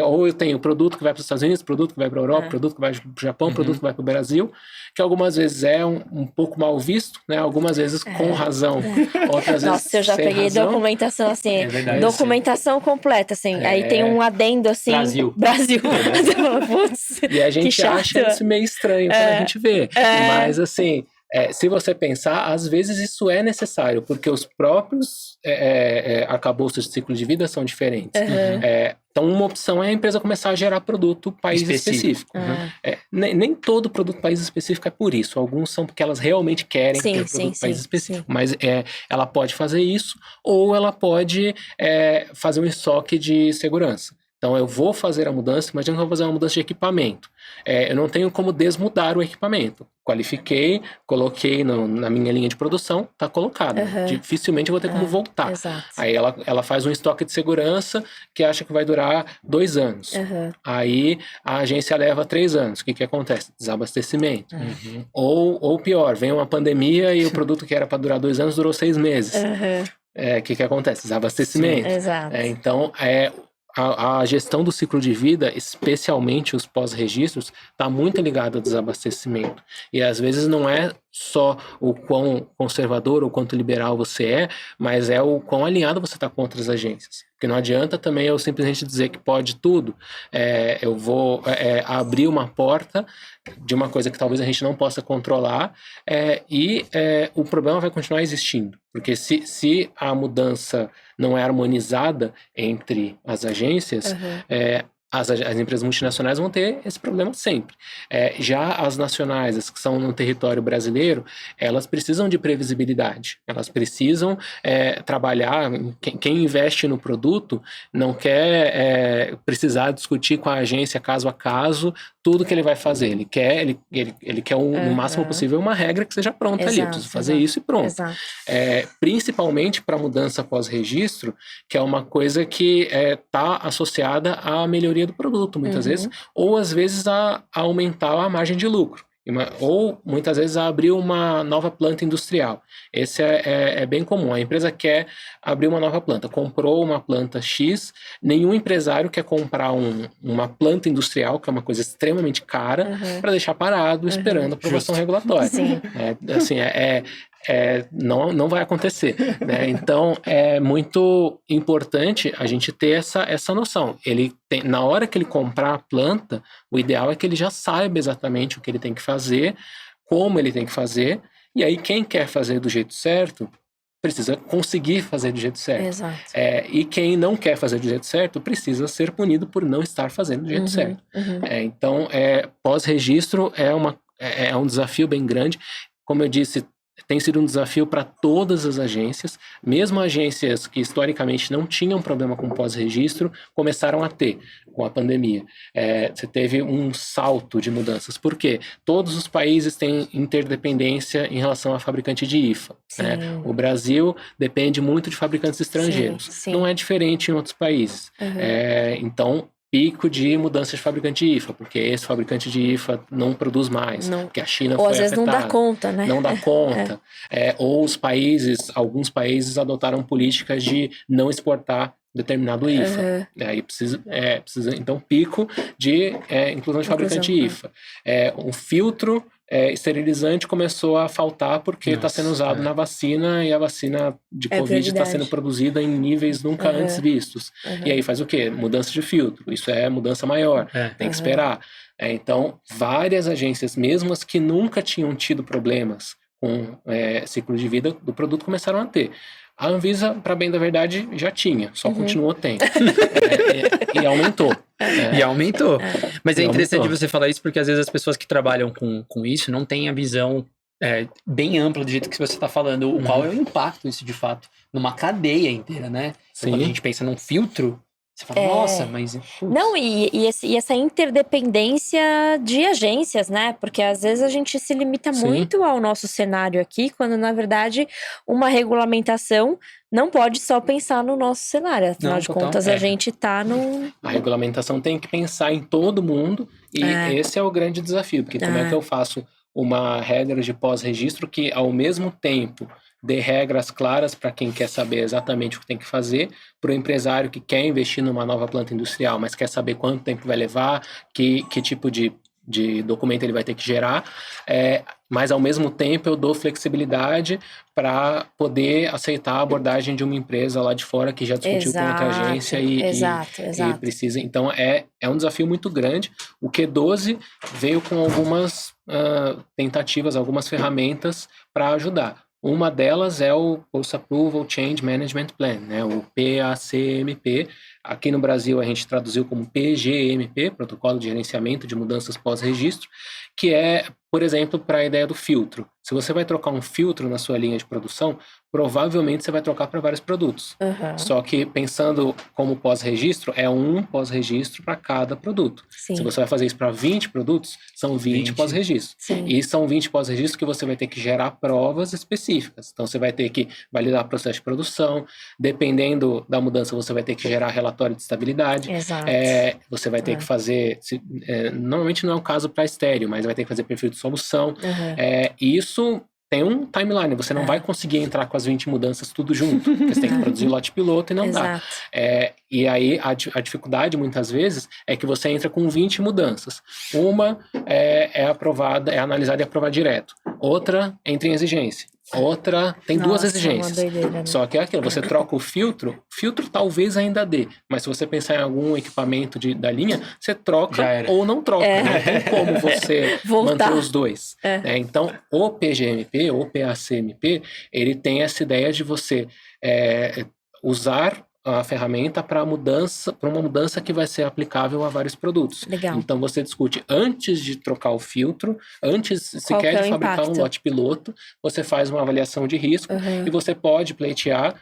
ou eu tenho produto que vai para os Estados Unidos, produto que vai para a Europa, produto que vai para o Japão, produto que vai para o Brasil, que algumas vezes é um pouco mal visto, né? Algumas vezes com razão, outras vezes eu já sem peguei razão. documentação assim, documentação completa, assim, aí tem um adendo assim, Brasil. Putz, e a gente acha isso meio estranho quando a gente vê, mas assim... se você pensar, às vezes isso é necessário, porque os próprios arcabouços de ciclo de vida são diferentes. Então, uma opção é a empresa começar a gerar produto país específico. Nem todo produto país específico é por isso. Alguns são porque elas realmente querem ter produto país específico. Mas ela pode fazer isso, ou ela pode fazer um estoque de segurança. Então, eu vou fazer a mudança, imagina que eu vou fazer uma mudança de equipamento. Eu não tenho como desmudar o equipamento. Qualifiquei, coloquei na minha linha de produção, está colocado. Dificilmente eu vou ter como voltar. Aí ela faz um estoque de segurança que acha que vai durar 2 anos. Aí a agência leva 3 anos. O que acontece? Desabastecimento. Ou pior, vem uma pandemia e o produto que era para durar 2 anos durou 6 meses. O que acontece? Desabastecimento. Então, a gestão do ciclo de vida, especialmente os pós-registros, está muito ligada ao desabastecimento. E às vezes não é só o quão conservador ou quanto liberal você é, mas é o quão alinhado você está com outras agências. Porque não adianta também eu simplesmente dizer que pode tudo. Eu vou abrir uma porta de uma coisa que talvez a gente não possa controlar e o problema vai continuar existindo. Porque se a mudança não é harmonizada entre as agências, as empresas multinacionais vão ter esse problema sempre. Já as nacionais, as que são no território brasileiro, elas precisam de previsibilidade. Elas precisam trabalhar. Quem investe no produto não quer precisar discutir com a agência caso a caso tudo que ele vai fazer. Ele quer no máximo possível uma regra que seja pronta ali. Eu preciso fazer isso e pronto. Principalmente para mudança pós-registro, que é uma coisa que está associada à melhoria do produto, muitas vezes, ou às vezes a aumentar a margem de lucro. Ou muitas vezes a abrir uma nova planta industrial. Esse é bem comum. A empresa quer abrir uma nova planta, comprou uma planta X, nenhum empresário quer comprar uma planta industrial, que é uma coisa extremamente cara, para deixar parado esperando a aprovação regulatória. Não vai acontecer, né? Então é muito importante a gente ter essa noção. Na hora que ele comprar a planta, o ideal é que ele já saiba exatamente o que ele tem que fazer, como ele tem que fazer, e aí quem quer fazer do jeito certo precisa conseguir fazer do jeito certo. Exato. E quem não quer fazer do jeito certo precisa ser punido por não estar fazendo do jeito certo. Então, pós-registro é um desafio bem grande. Como eu disse, tem sido um desafio para todas as agências. Mesmo agências que historicamente não tinham problema com pós-registro, começaram a ter com a pandemia. Você teve um salto de mudanças. Por quê? Todos os países têm interdependência em relação a fabricante de IFA. Né? O Brasil depende muito de fabricantes estrangeiros. Sim. Não é diferente em outros países. Então, pico de mudança de fabricante de IFA, porque esse fabricante de IFA não produz mais, porque a China foi afetada. Ou às vezes não dá conta, né? Não dá conta. Ou alguns países adotaram políticas de não exportar determinado IFA. Aí precisa, então, pico de inclusão de fabricante de IFA. Um filtro esterilizante começou a faltar porque está sendo usado na vacina, e a vacina de Covid está sendo produzida em níveis nunca antes vistos. E aí faz o quê? Mudança de filtro. Isso é mudança maior. Tem que esperar. Então, várias agências, mesmo as que nunca tinham tido problemas com ciclo de vida do produto, começaram a ter. A Anvisa, para bem da verdade, já tinha, só continuou tendo. E aumentou. E aumentou. Mas é interessante você falar isso, porque às vezes as pessoas que trabalham com isso não têm a visão bem ampla do jeito que você está falando. Qual é o impacto disso, de fato, numa cadeia inteira, né? Então, quando a gente pensa num filtro, você fala, nossa, mas... Putz. Não, e essa interdependência de agências, né? Porque às vezes a gente se limita muito ao nosso cenário aqui, quando na verdade uma regulamentação não pode só pensar no nosso cenário. Afinal de contas, a gente tá num... A regulamentação tem que pensar em todo mundo, e esse é o grande desafio, porque como é que eu faço uma regra de pós-registro que, ao mesmo tempo, dê regras claras para quem quer saber exatamente o que tem que fazer, para o empresário que quer investir numa nova planta industrial, mas quer saber quanto tempo vai levar, que tipo de documento ele vai ter que gerar, mas ao mesmo tempo eu dou flexibilidade para poder aceitar a abordagem de uma empresa lá de fora que já discutiu com outra agência e precisa. Então é um desafio muito grande. O Q12 veio com algumas tentativas, algumas ferramentas para ajudar. Uma delas é o Post Approval Change Management Plan, né, o PACMP. Aqui no Brasil a gente traduziu como PGMP, Protocolo de Gerenciamento de Mudanças Pós-Registro, que é, por exemplo, para a ideia do filtro. Se você vai trocar um filtro na sua linha de produção, provavelmente você vai trocar para vários produtos. Só que pensando como pós-registro, é um pós-registro para cada produto. Se você vai fazer isso para 20 produtos, são 20 pós-registros. E são 20 pós-registros que você vai ter que gerar provas específicas. Então você vai ter que validar o processo de produção, dependendo da mudança você vai ter que gerar relatório de estabilidade. Você vai ter que fazer, normalmente não é o caso para estéreo, mas vai ter que fazer perfil de solução. Isso tem um timeline, você não vai conseguir entrar com as 20 mudanças tudo junto, porque você tem que produzir o lote piloto e não dá. E aí a dificuldade muitas vezes é que você entra com 20 mudanças. Uma é aprovada, é analisada e aprovada direto. Outra entra em exigência. Outra tem duas exigências. Doideira, né? Só que é aquilo, você troca o filtro talvez ainda dê, mas se você pensar em algum equipamento da linha, você troca ou não troca. Não tem como você manter os dois. Então, o PGMP, ou PACMP, ele tem essa ideia de você usar a ferramenta para uma mudança que vai ser aplicável a vários produtos. Então você discute antes de trocar o filtro, antes sequer de fabricar um lote piloto, você faz uma avaliação de risco e você pode pleitear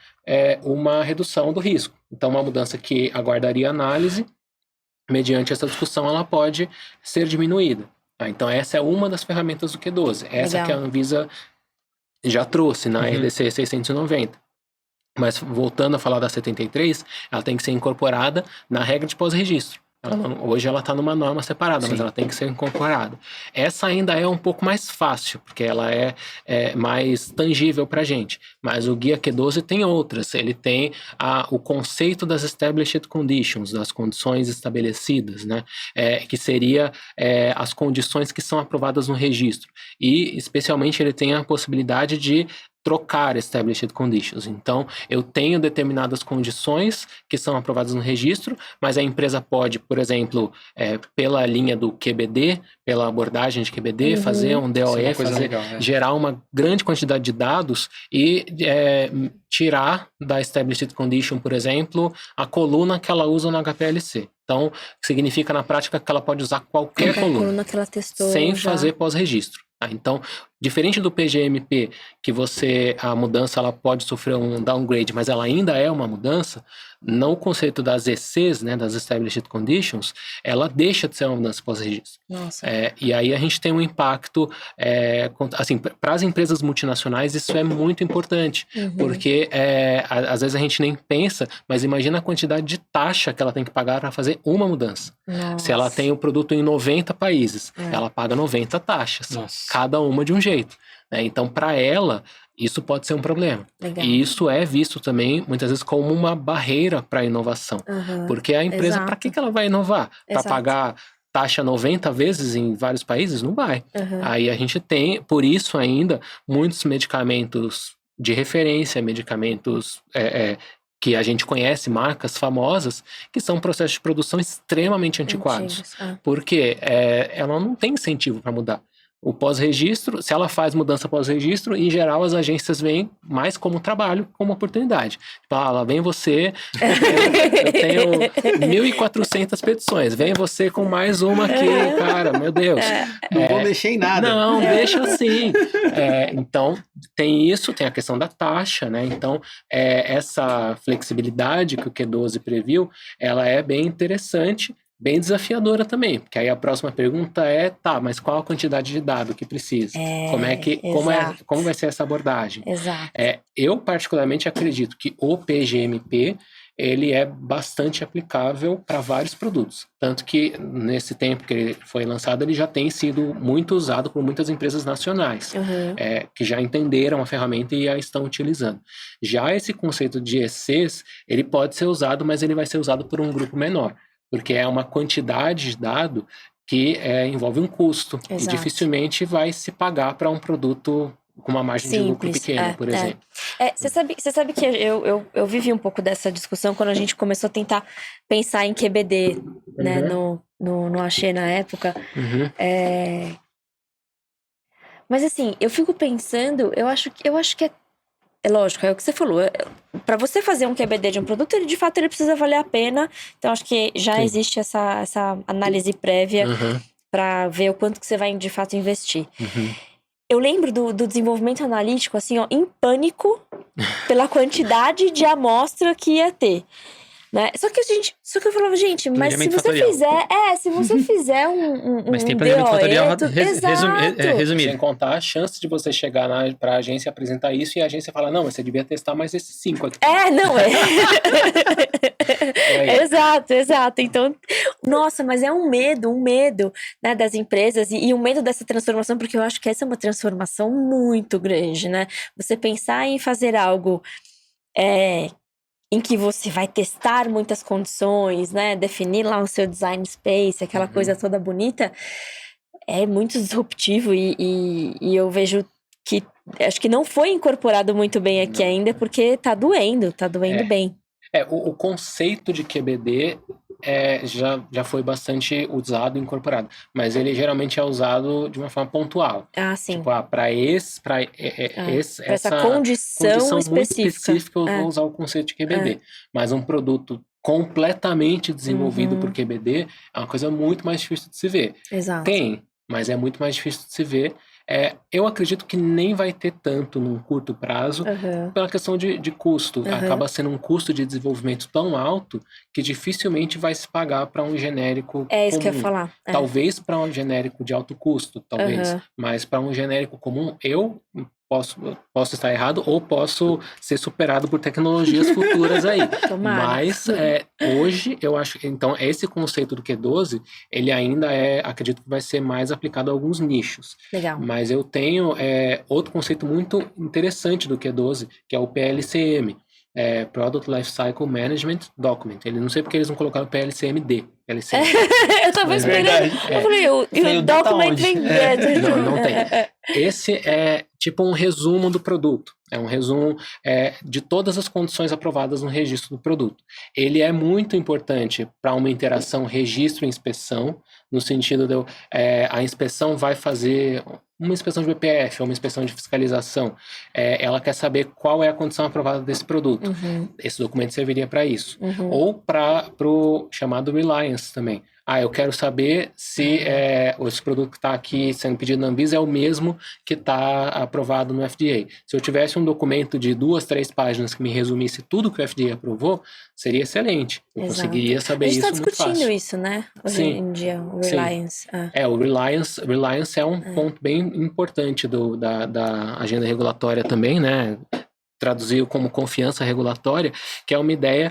uma redução do risco. Então uma mudança que aguardaria análise, mediante essa discussão, ela pode ser diminuída. Então essa é uma das ferramentas do Q12. Essa que a Anvisa já trouxe na RDC 690. Mas voltando a falar da 73, ela tem que ser incorporada na regra de pós-registro. Hoje ela está numa norma separada, mas ela tem que ser incorporada. Essa ainda é um pouco mais fácil, porque ela é mais tangível para a gente. Mas o Guia Q12 tem outras. Ele tem o conceito das Established Conditions, das condições estabelecidas, né? Que seria as condições que são aprovadas no registro. E, especialmente, ele tem a possibilidade de trocar established conditions. Então, eu tenho determinadas condições que são aprovadas no registro, mas a empresa pode, por exemplo, pela linha do QBD, pela abordagem de QBD, fazer um DOE, gerar uma grande quantidade de dados e tirar da established condition, por exemplo, a coluna que ela usa no HPLC. Então, significa na prática que ela pode usar qualquer coluna que ela testou sem já. fazer pós-registro. Então, diferente do PGMP, que a mudança ela pode sofrer um downgrade, mas ela ainda é uma mudança, no conceito das ECs, né, das Established Conditions, ela deixa de ser uma mudança pós-registro. E aí a gente tem um impacto, assim, para as empresas multinacionais isso é muito importante, porque às vezes a gente nem pensa, mas imagina a quantidade de taxa que ela tem que pagar para fazer uma mudança. Se ela tem o produto em 90 países, ela paga 90 taxas, cada uma de um jeito. Então, para ela, isso pode ser um problema. Legal. E isso é visto também, muitas vezes, como uma barreira para a inovação. Porque a empresa, para que ela vai inovar? Para pagar taxa 90 vezes em vários países? Não vai. Aí a gente tem, por isso ainda, muitos medicamentos de referência, medicamentos que a gente conhece, marcas famosas, que são processos de produção extremamente antiquados. Porque ela não tem incentivo para mudar. O pós-registro, se ela faz mudança pós-registro, em geral as agências veem mais como trabalho, como oportunidade. Tipo, lá vem você, eu tenho 1.400 petições, vem você com mais uma aqui, cara, meu Deus. Não vou mexer em nada. Não, deixa assim. Então, tem isso, tem a questão da taxa, né? Então, essa flexibilidade que o Q12 previu, ela é bem interessante, bem desafiadora também, porque aí a próxima pergunta mas qual a quantidade de dado que precisa? Como vai ser essa abordagem? Exato. Eu particularmente acredito que o PGMP, ele é bastante aplicável para vários produtos, tanto que nesse tempo que ele foi lançado, ele já tem sido muito usado por muitas empresas nacionais, que já entenderam a ferramenta e a estão utilizando. Já esse conceito de ECs, ele pode ser usado, mas ele vai ser usado por um grupo menor, porque é uma quantidade de dado que envolve um custo. Exato. E dificilmente vai se pagar para um produto com uma margem de lucro pequena, por exemplo. Você sabe que eu vivi um pouco dessa discussão quando a gente começou a tentar pensar em QBD, né, no Axê na época. Mas assim, eu fico pensando, eu acho que é lógico, é o que você falou. Para você fazer um QBD de um produto, ele de fato ele precisa valer a pena. Então, acho que já existe essa análise prévia para ver o quanto que você vai de fato investir. Eu lembro do desenvolvimento analítico, assim, em pânico pela quantidade de amostra que ia ter. Né? Só que eu falava, gente, mas se você fizer um mas tem planejamento fatorial resumido. Sem contar a chance de você chegar para a agência apresentar isso e a agência falar, não, mas você devia testar mais esses 5 aqui. Exato. Então, nossa, mas é um medo, né, das empresas e um medo dessa transformação, porque eu acho que essa é uma transformação muito grande, né? Você pensar em fazer algo em que você vai testar muitas condições, né? Definir lá o seu design space, aquela coisa toda bonita, é muito disruptivo e eu vejo que acho que não foi incorporado muito bem aqui ainda, porque tá doendo bem. O conceito de QBD já foi bastante usado e incorporado, mas ele geralmente é usado de uma forma pontual. Sim. Tipo, para essa condição muito específica, eu vou usar o conceito de QBD. Mas um produto completamente desenvolvido por QBD é uma coisa muito mais difícil de se ver. Exato. Tem, mas é muito mais difícil de se ver. Eu acredito que nem vai ter tanto num curto prazo pela questão de custo. Acaba sendo um custo de desenvolvimento tão alto que dificilmente vai se pagar para um genérico comum. Isso que eu ia falar. Talvez para um genérico de alto custo, talvez. Mas para um genérico comum, eu posso estar errado ou posso ser superado por tecnologias futuras aí. Tomara. Mas hoje eu acho que então esse conceito do Q12 ele ainda acredito que vai ser mais aplicado a alguns nichos. Legal. Mas eu tenho outro conceito muito interessante do Q12, que é o PLCM. Product Lifecycle Management Document. Ele não sei porque eles não colocaram PLCMD. Eu tava esperando. Eu falei, o document vem. Não tem. Esse tipo um resumo do produto. É um resumo de todas as condições aprovadas no registro do produto. Ele é muito importante para uma interação registro e inspeção, no sentido de a inspeção vai fazer uma inspeção de BPF, ou uma inspeção de fiscalização. Ela quer saber qual é a condição aprovada desse produto. Esse documento serviria para isso. Ou para o chamado Reliance também. Eu quero saber se esse produto que está aqui sendo pedido na Anvisa é o mesmo que está aprovado no FDA. Se eu tivesse um documento de 2, 3 páginas que me resumisse tudo que o FDA aprovou, seria excelente. Eu conseguiria saber isso muito fácil. A gente está discutindo isso, né? Hoje em dia, o Reliance. O Reliance é um ponto bem importante da agenda regulatória também, né? Traduziu como confiança regulatória, que é uma ideia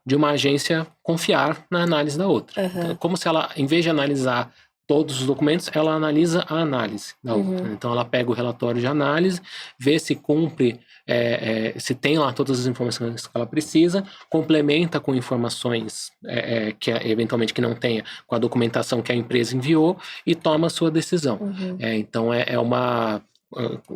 de uma agência confiar na análise da outra. Então, como se ela, em vez de analisar todos os documentos, ela analisa a análise da outra. Então, ela pega o relatório de análise, vê se cumpre, se tem lá todas as informações que ela precisa, complementa com informações que eventualmente que não tenha, com a documentação que a empresa enviou e toma a sua decisão. Então, é uma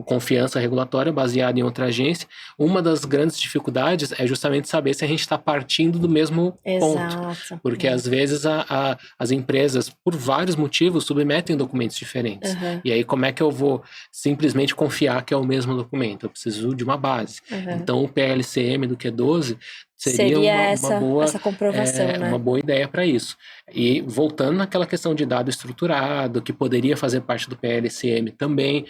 confiança regulatória baseada em outra agência. Uma das grandes dificuldades é justamente saber se a gente está partindo do mesmo ponto. Porque às vezes as empresas, por vários motivos, submetem documentos diferentes. E aí como é que eu vou simplesmente confiar que é o mesmo documento? Eu preciso de uma base. Então o PLCM do Q12 seria essa comprovação, né? Uma boa ideia para isso. E voltando naquela questão de dado estruturado, que poderia fazer parte do PLCM também,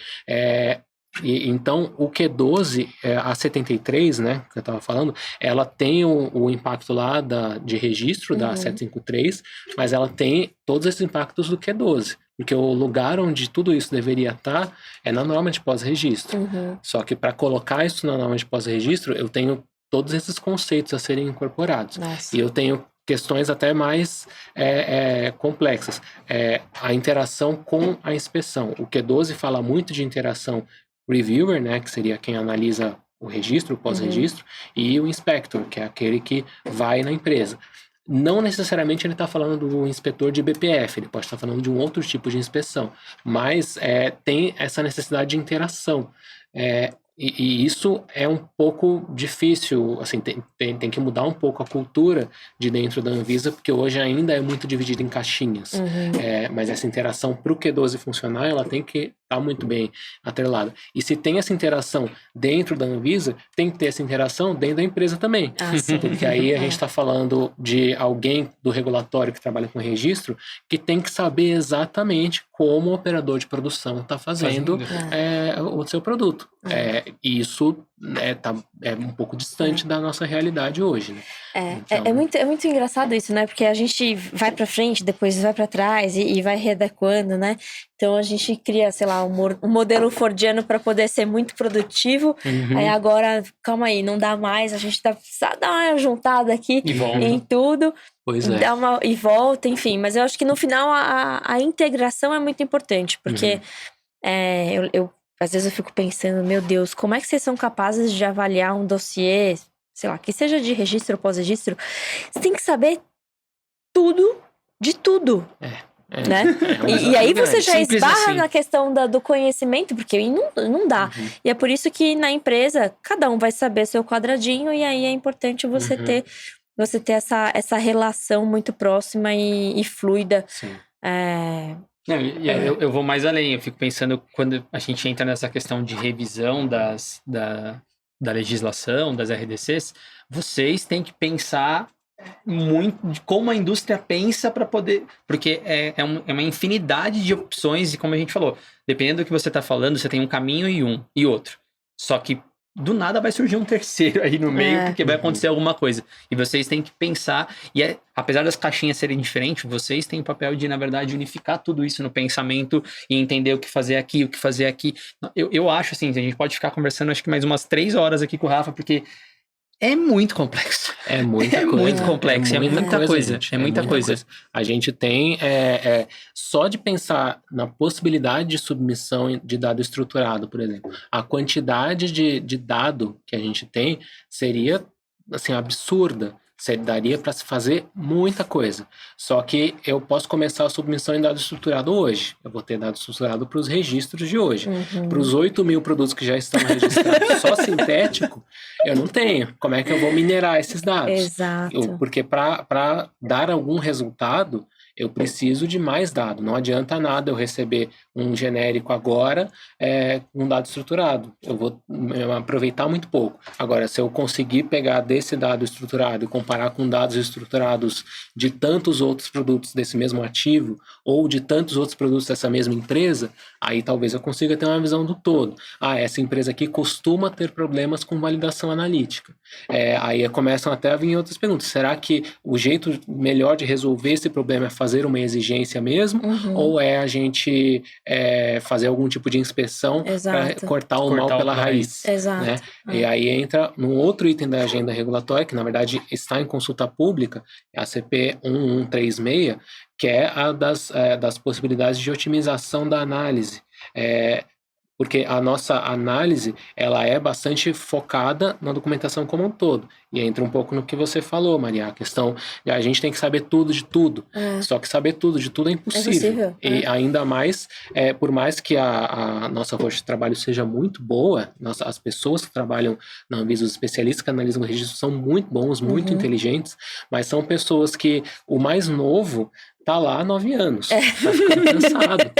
então o Q12, a 73, né, que eu estava falando, ela tem o impacto lá de registro da 753, mas ela tem todos esses impactos do Q12. Porque o lugar onde tudo isso deveria estar é na norma de pós-registro. Só que para colocar isso na norma de pós-registro, eu tenho todos esses conceitos a serem incorporados. E eu tenho questões até mais complexas. A interação com a inspeção. O Q12 fala muito de interação reviewer, né, que seria quem analisa o registro, o pós-registro, e o inspector, que é aquele que vai na empresa. Não necessariamente ele está falando do inspetor de BPF, ele pode estar falando de um outro tipo de inspeção, mas tem essa necessidade de interação. E isso é um pouco difícil, assim, tem que mudar um pouco a cultura de dentro da Anvisa, porque hoje ainda é muito dividido em caixinhas. Mas essa interação para o Q12 funcionar, ela tem que estar muito bem atrelada. E se tem essa interação dentro da Anvisa, tem que ter essa interação dentro da empresa também. Porque aí a gente está falando de alguém do regulatório que trabalha com registro, que tem que saber exatamente como o operador de produção está fazendo o seu produto. E isso é um pouco distante da nossa realidade hoje, né? É muito engraçado isso, né? Porque a gente vai pra frente, depois vai pra trás e vai readequando, né? Então a gente cria, sei lá, um modelo fordiano para poder ser muito produtivo. Aí agora, calma aí, não dá mais, a gente precisa dar uma juntada aqui em tudo. E volta, enfim. Mas eu acho que no final a integração é muito importante, porque eu às vezes eu fico pensando, meu Deus, como é que vocês são capazes de avaliar um dossiê, sei lá, que seja de registro ou pós-registro? Você tem que saber tudo de tudo. Né? E aí você já esbarra na questão na questão porque aí não dá. E é por isso que na empresa, cada um vai saber seu quadradinho, e aí é importante você ter essa relação muito próxima e fluida. Eu vou mais além, eu fico pensando quando a gente entra nessa questão de revisão da legislação, das RDCs, vocês têm que pensar muito de como a indústria pensa para poder... Porque é uma infinidade de opções e como a gente falou, dependendo do que você está falando, você tem um caminho e outro. Só que do nada vai surgir um terceiro aí no meio, porque vai acontecer alguma coisa. E vocês têm que pensar, apesar das caixinhas serem diferentes, vocês têm o papel de, na verdade, unificar tudo isso no pensamento e entender o que fazer aqui, o que fazer aqui. Eu acho, assim, a gente pode ficar conversando, acho que mais umas 3 horas aqui com o Rafa, porque é muito complexo. É muita coisa. Muito complexo, é muita coisa. É muita coisa. A gente tem, só de pensar na possibilidade de submissão de dado estruturado, por exemplo, a quantidade de dado que a gente tem seria, assim, absurda. Daria para se fazer muita coisa. Só que eu posso começar a submissão em dado estruturado hoje. Eu vou ter dado estruturado para os registros de hoje. Para os 8.000 produtos que já estão registrados só sintético, eu não tenho. Como é que eu vou minerar esses dados? Exato. Porque para dar algum resultado, eu preciso de mais dado. Não adianta nada eu receber um genérico agora com um dado estruturado. Eu vou aproveitar muito pouco. Agora, se eu conseguir pegar desse dado estruturado e comparar com dados estruturados de tantos outros produtos desse mesmo ativo ou de tantos outros produtos dessa mesma empresa, aí talvez eu consiga ter uma visão do todo. Essa empresa aqui costuma ter problemas com validação analítica. Aí começam até a vir outras perguntas. Será que o jeito melhor de resolver esse problema é fazer uma exigência mesmo? Ou é a gente fazer algum tipo de inspeção para cortar o mal pela raiz? Exato. Né? E aí entra num outro item da agenda regulatória, que na verdade está em consulta pública, a CP 1136, que é a das possibilidades de otimização da análise. Porque a nossa análise, ela é bastante focada na documentação como um todo. E entra um pouco no que você falou, Maria, a questão de a gente tem que saber tudo de tudo. Só que saber tudo de tudo é impossível. E ainda mais, por mais que a nossa força de trabalho seja muito boa, as pessoas que trabalham na Anvisa, os especialistas que analisam o registro são muito bons, muito inteligentes, mas são pessoas que o mais novo tá lá há 9 anos. Tá ficando cansado.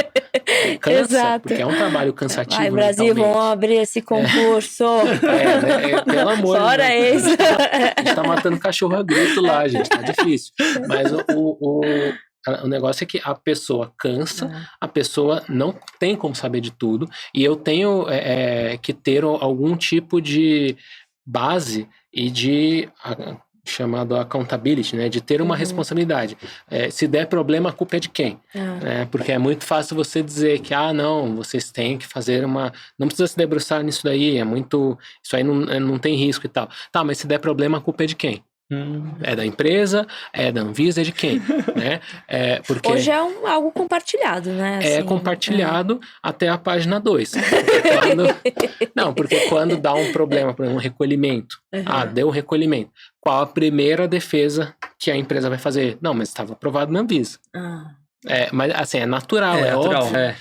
Cansa, Exato. porque é um trabalho cansativo. Ai, Brasil, vamos abrir esse concurso. Pelo amor Fora de Deus. isso. A gente tá matando cachorro a grito lá, gente. Tá difícil. Mas o negócio é que a pessoa cansa, a pessoa não tem como saber de tudo, e eu tenho que ter algum tipo de base e de chamado accountability, né, de ter uma responsabilidade. Se der problema, a culpa é de quem? Porque é muito fácil você dizer que, não, vocês têm que fazer não precisa se debruçar nisso daí, isso aí não tem risco e tal. Tá, mas se der problema, a culpa é de quem? É da empresa, é da Anvisa, é de quem? Né? Porque hoje é algo compartilhado, né? É compartilhado até a página 2. Porque quando dá um problema, por exemplo, um recolhimento. Deu um recolhimento. Qual a primeira defesa que a empresa vai fazer? Não, mas estava aprovado na Anvisa. Mas assim, é natural, é óbvio.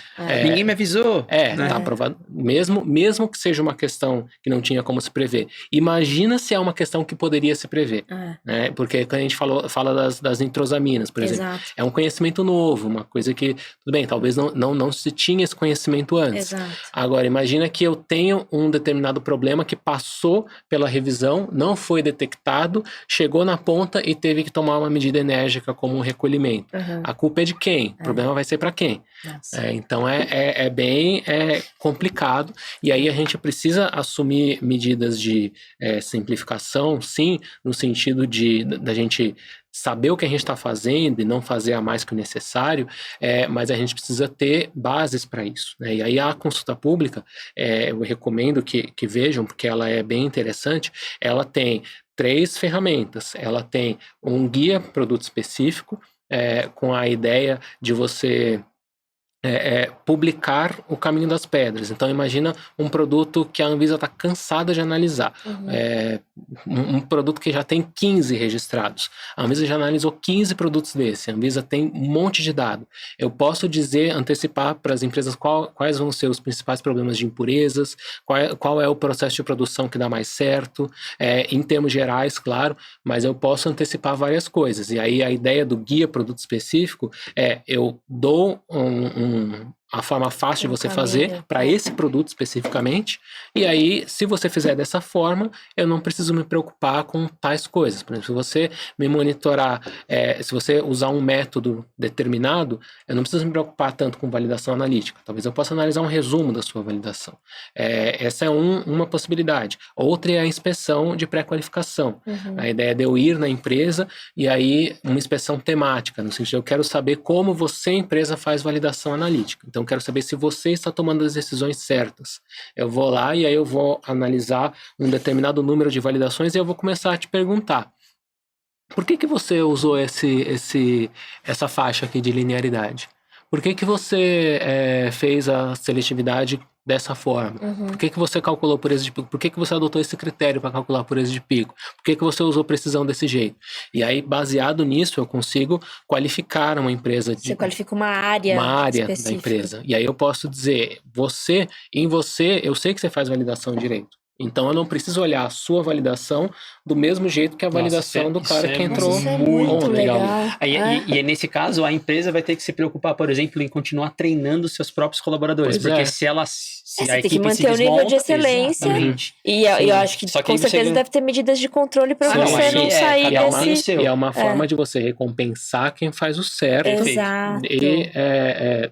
Ninguém me avisou. Tá aprovado. Mesmo que seja uma questão que não tinha como se prever. Imagina se é uma questão que poderia se prever. Né? Porque quando a gente fala das nitrosaminas, por exemplo, é um conhecimento novo, uma coisa que, tudo bem, talvez não se tinha esse conhecimento antes. Agora, imagina que eu tenho um determinado problema que passou pela revisão, não foi detectado, chegou na ponta e teve que tomar uma medida enérgica como um recolhimento. A culpa é de quem? O problema vai ser para quem? Então é bem complicado, e aí a gente precisa assumir medidas de simplificação, sim, no sentido da gente saber o que a gente está fazendo e não fazer a mais que o necessário, mas a gente precisa ter bases para isso. Né? E aí a consulta pública, eu recomendo que vejam, porque ela é bem interessante. Ela tem 3 ferramentas. Ela tem um guia produto específico, com a ideia de você publicar o caminho das pedras. Então imagina um produto que a Anvisa está cansada de analisar. Um produto que já tem 15 registrados. A Anvisa já analisou 15 produtos desse. A Anvisa tem um monte de dado. Eu posso antecipar para as empresas quais vão ser os principais problemas de impurezas, qual é o processo de produção que dá mais certo, em termos gerais, claro, mas eu posso antecipar várias coisas. E aí a ideia do guia produto específico eu dou a forma fácil de você fazer para esse produto especificamente, e aí, se você fizer dessa forma, eu não preciso me preocupar com tais coisas. Por exemplo, se você me monitorar, se você usar um método determinado, eu não preciso me preocupar tanto com validação analítica. Talvez eu possa analisar um resumo da sua validação. Essa é uma possibilidade. Outra é a inspeção de pré-qualificação. A ideia é de eu ir na empresa e aí uma inspeção temática, no sentido de eu quero saber como você, empresa, faz validação analítica. Então, quero saber se você está tomando as decisões certas. Eu vou lá e aí eu vou analisar um determinado número de validações e eu vou começar a te perguntar: por que você usou essa faixa aqui de linearidade? Por que você fez a seletividade dessa forma? Por que você calculou pureza de pico? Por que você adotou esse critério para calcular pureza de pico? Por que você usou precisão desse jeito? E aí, baseado nisso, eu consigo qualificar uma empresa. Você qualifica uma área da empresa. E aí eu posso dizer, em você, eu sei que você faz validação direito. Então eu não preciso olhar a sua validação do mesmo jeito que a validação do cara que entrou muito legal. E nesse caso, a empresa vai ter que se preocupar, por exemplo, em continuar treinando seus próprios colaboradores. Porque se ela... Você tem que manter o nível de excelência. Exatamente. E eu acho que com certeza deve ter medidas de controle para você não sair desse... E é uma forma de você recompensar quem faz o certo. Exato. E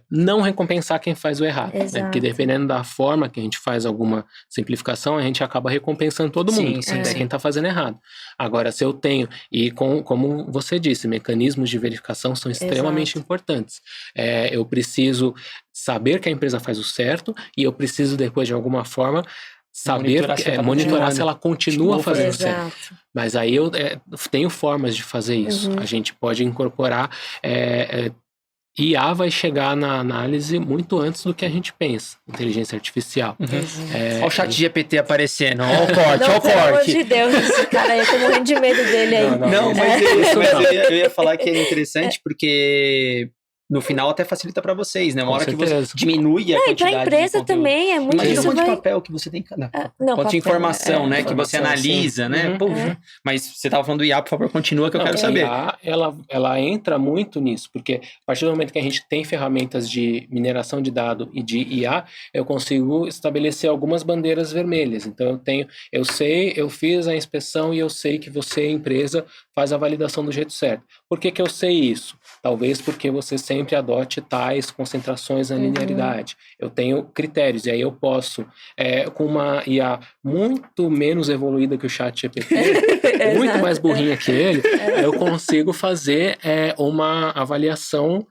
não recompensar quem faz o errado. Né? Porque dependendo da forma que a gente faz alguma simplificação, a gente acaba recompensando todo mundo, até quem está fazendo errado. Agora, se eu tenho, como você disse, mecanismos de verificação são extremamente importantes. Eu preciso saber que a empresa faz o certo e eu preciso depois, de alguma forma, monitorar se ela continua fazendo certo. Mas aí eu tenho formas de fazer isso. A gente pode incorporar... IA vai chegar na análise muito antes do que a gente pensa. Inteligência artificial. Olha o chat GPT aparecendo. Olha o corte, pelo amor de Deus, cara, eu tô morrendo de medo dele aí. Não, mas eu ia falar que é interessante porque... No final até facilita para vocês, né? Uma hora que você diminui a quantidade. E para a empresa também é muito. Imagina o monte de papel que você tem. Quanto de informação, né? Que você analisa, né? Mas você estava falando do IA, por favor, continua que eu quero saber. A IA, ela entra muito nisso, porque a partir do momento que a gente tem ferramentas de mineração de dado e de IA, eu consigo estabelecer algumas bandeiras vermelhas. Então eu fiz a inspeção e eu sei que você, empresa, faz a validação do jeito certo. Por que eu sei isso? Talvez porque você sempre adote tais concentrações na linearidade. Eu tenho critérios, e aí eu posso, com uma IA muito menos evoluída que o ChatGPT, muito mais burrinha que ele, eu consigo fazer uma avaliação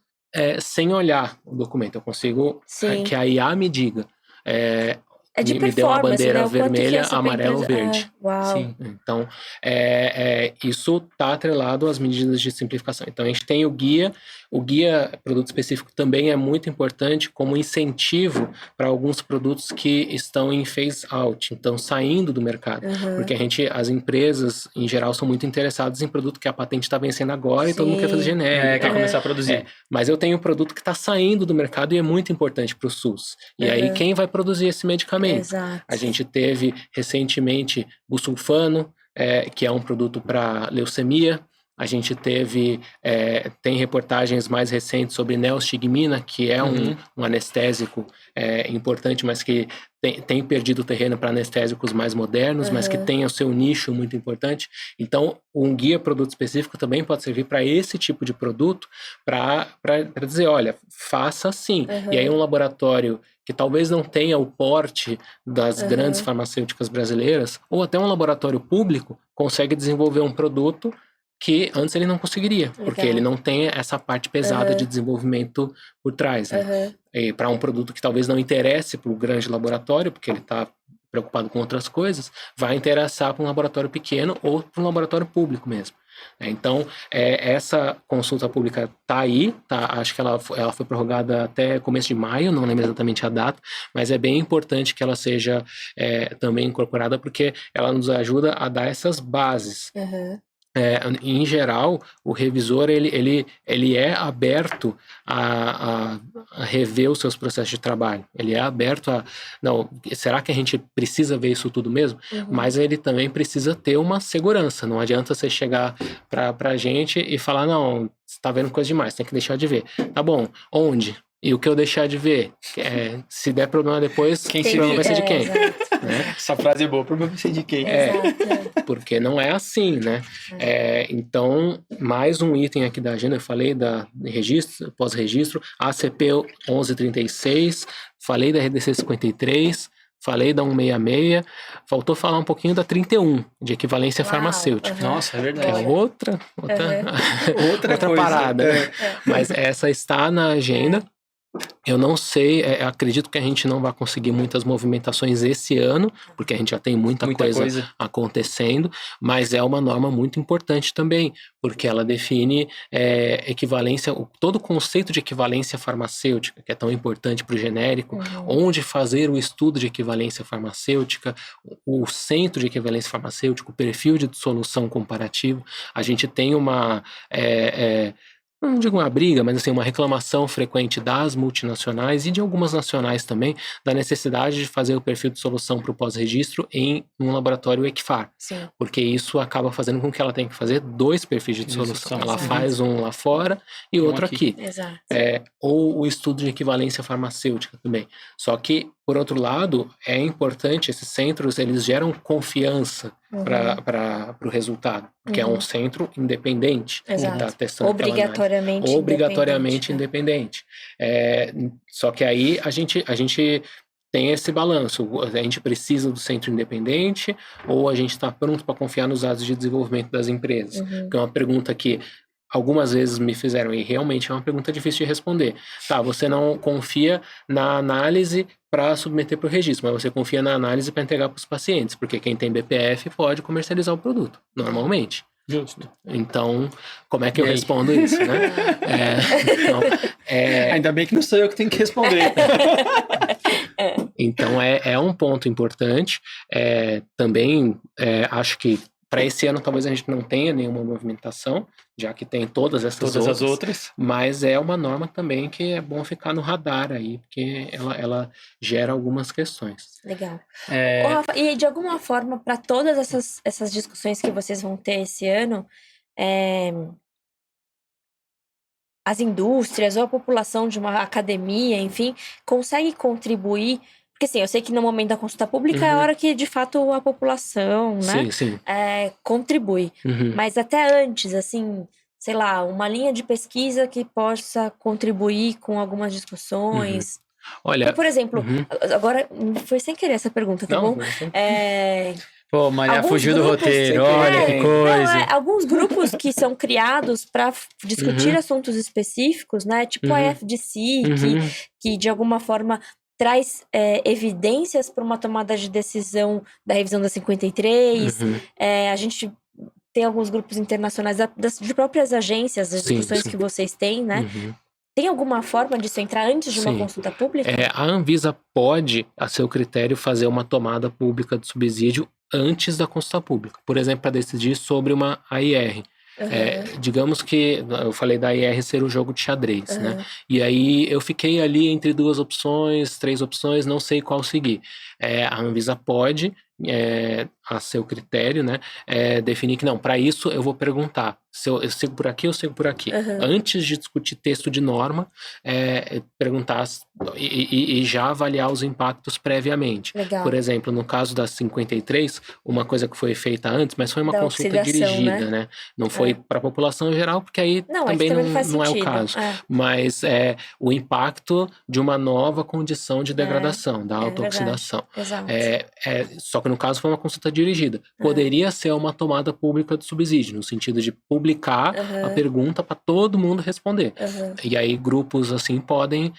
sem olhar o documento. Eu consigo que a IA me diga. Me deu uma bandeira vermelha, amarela ou verde. Sim. Então, isso está atrelado às medidas de simplificação. Então, a gente tem o guia. O guia produto específico também é muito importante como incentivo para alguns produtos que estão em phase out, então saindo do mercado. Porque as empresas, em geral, são muito interessadas em produto que a patente está vencendo agora e todo mundo quer fazer genérico. Quer começar a produzir. Mas eu tenho um produto que está saindo do mercado e é muito importante para o SUS. E aí, quem vai produzir esse medicamento? Exato. A gente teve recentemente busulfano, que é um produto para leucemia. A gente tem reportagens mais recentes sobre neostigmina, que é um anestésico importante, mas que tem perdido terreno para anestésicos mais modernos, mas que tem o seu nicho muito importante. Então, um guia produto específico também pode servir para esse tipo de produto, para dizer, olha, faça assim. E aí um laboratório que talvez não tenha o porte das grandes farmacêuticas brasileiras, ou até um laboratório público, consegue desenvolver um produto que antes ele não conseguiria, porque ele não tem essa parte pesada de desenvolvimento por trás. Né? E para um produto que talvez não interesse para o grande laboratório, porque ele está preocupado com outras coisas, vai interessar para um laboratório pequeno ou para um laboratório público mesmo. Então, essa consulta pública está aí, acho que ela foi prorrogada até começo de maio, não lembro exatamente a data, mas é bem importante que ela seja também incorporada, porque ela nos ajuda a dar essas bases. Em geral, o revisor ele é aberto a rever os seus processos de trabalho. Ele é aberto não, será que a gente precisa ver isso tudo mesmo? Mas ele também precisa ter uma segurança. Não adianta você chegar para a gente e falar, não, você está vendo coisa demais, tem que deixar de ver. Tá bom, onde? E o que eu deixar de ver? Se der problema depois, o problema vai ser de quem? Né? Essa frase é boa, o problema vai ser de quem? Porque não é assim, né? Então, mais um item aqui da agenda, eu falei da registro, pós-registro, ACP 1136, falei da RDC 53, falei da 166, faltou falar um pouquinho da 31, de equivalência farmacêutica. Nossa, é verdade. É outra parada. Mas essa está na agenda. Eu não sei, acredito que a gente não vai conseguir muitas movimentações esse ano, porque a gente já tem muita coisa acontecendo, mas é uma norma muito importante também, porque ela define equivalência, todo o conceito de equivalência farmacêutica, que é tão importante para o genérico, onde fazer o estudo de equivalência farmacêutica, o centro de equivalência farmacêutica, o perfil de solução comparativo. A gente tem não digo uma briga, mas assim, uma reclamação frequente das multinacionais e de algumas nacionais também, da necessidade de fazer o perfil de solução para o pós-registro em um laboratório Equifar. Sim. Porque isso acaba fazendo com que ela tenha que fazer 2 perfis de solução. Ela faz um lá fora e outro aqui. Exato. Ou o estudo de equivalência farmacêutica também. Só que, por outro lado, é importante, esses centros, eles geram confiança para o resultado, porque é um centro independente. Exato. Que tá testando Obrigatoriamente independente. Só que aí a gente tem esse balanço. A gente precisa do centro independente ou a gente está pronto para confiar nos dados de desenvolvimento das empresas? Que é uma pergunta que algumas vezes me fizeram, e realmente é uma pergunta difícil de responder. Tá, você não confia na análise para submeter para o registro, mas você confia na análise para entregar para os pacientes, porque quem tem BPF pode comercializar o produto, normalmente. Justo. Então, como é que eu respondo isso, né? Ainda bem que não sou eu que tenho que responder. Então, é um ponto importante. Também acho que para esse ano talvez a gente não tenha nenhuma movimentação, já que tem todas as outras. Mas é uma norma também que é bom ficar no radar aí, porque ela gera algumas questões. Legal. Ô, Rafa, e de alguma forma, para todas essas discussões que vocês vão ter esse ano, as indústrias ou a população de uma academia, enfim, consegue contribuir? Porque assim, eu sei que no momento da consulta pública é a hora que, de fato, a população, né, contribui. Mas até antes, assim, sei lá, uma linha de pesquisa que possa contribuir com algumas discussões. Olha, por exemplo, agora foi sem querer essa pergunta, tá bom? Pô, Maria fugiu do roteiro, olha que coisa. Alguns grupos que são criados para discutir assuntos específicos, né? Tipo a FDC, que de alguma forma traz evidências para uma tomada de decisão da revisão da 53. A gente tem alguns grupos internacionais de próprias agências, as discussões que vocês têm, né? Tem alguma forma disso entrar antes de uma consulta pública? A Anvisa pode, a seu critério, fazer uma tomada pública de subsídio antes da consulta pública. Por exemplo, para decidir sobre uma AIR. Digamos que eu falei da AIR ser o jogo de xadrez, né? E aí eu fiquei ali entre 2 opções, 3 opções, não sei qual seguir. A Anvisa pode, a seu critério, né, definir que não, para isso eu vou perguntar se eu sigo por aqui ou sigo por aqui. Antes de discutir texto de norma, perguntar e já avaliar os impactos previamente. Legal. Por exemplo, no caso da 53, uma coisa que foi feita antes, mas foi uma consulta dirigida, né? Não foi para a população em geral, porque aí também não é o caso. Mas o impacto de uma nova condição de degradação, da autooxidação. Só que no caso foi uma consulta dirigida. Poderia ser uma tomada pública de subsídio, no sentido de publicar a pergunta para todo mundo responder. E aí grupos assim podem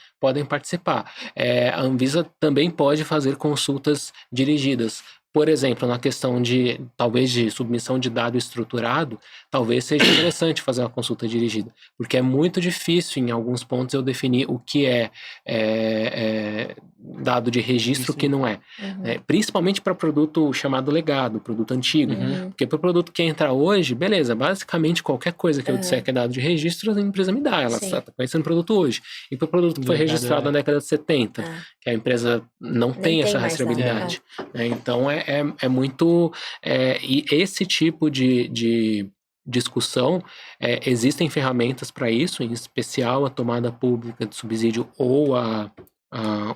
participar. A Anvisa também pode fazer consultas dirigidas. Por exemplo, na questão talvez de submissão de dado estruturado, talvez seja interessante fazer uma consulta dirigida, porque é muito difícil em alguns pontos eu definir o que é dado de registro, o que não é. Principalmente para produto chamado legado, produto antigo. Porque para o produto que entra hoje, beleza, basicamente qualquer coisa que eu disser que é dado de registro, a empresa me dá, ela está conhecendo o produto hoje. E para o produto que foi registrado na década de 70, que a empresa não tem essa rastreabilidade. Então é muito... e esse tipo de discussão, existem ferramentas para isso, em especial a tomada pública de subsídio ou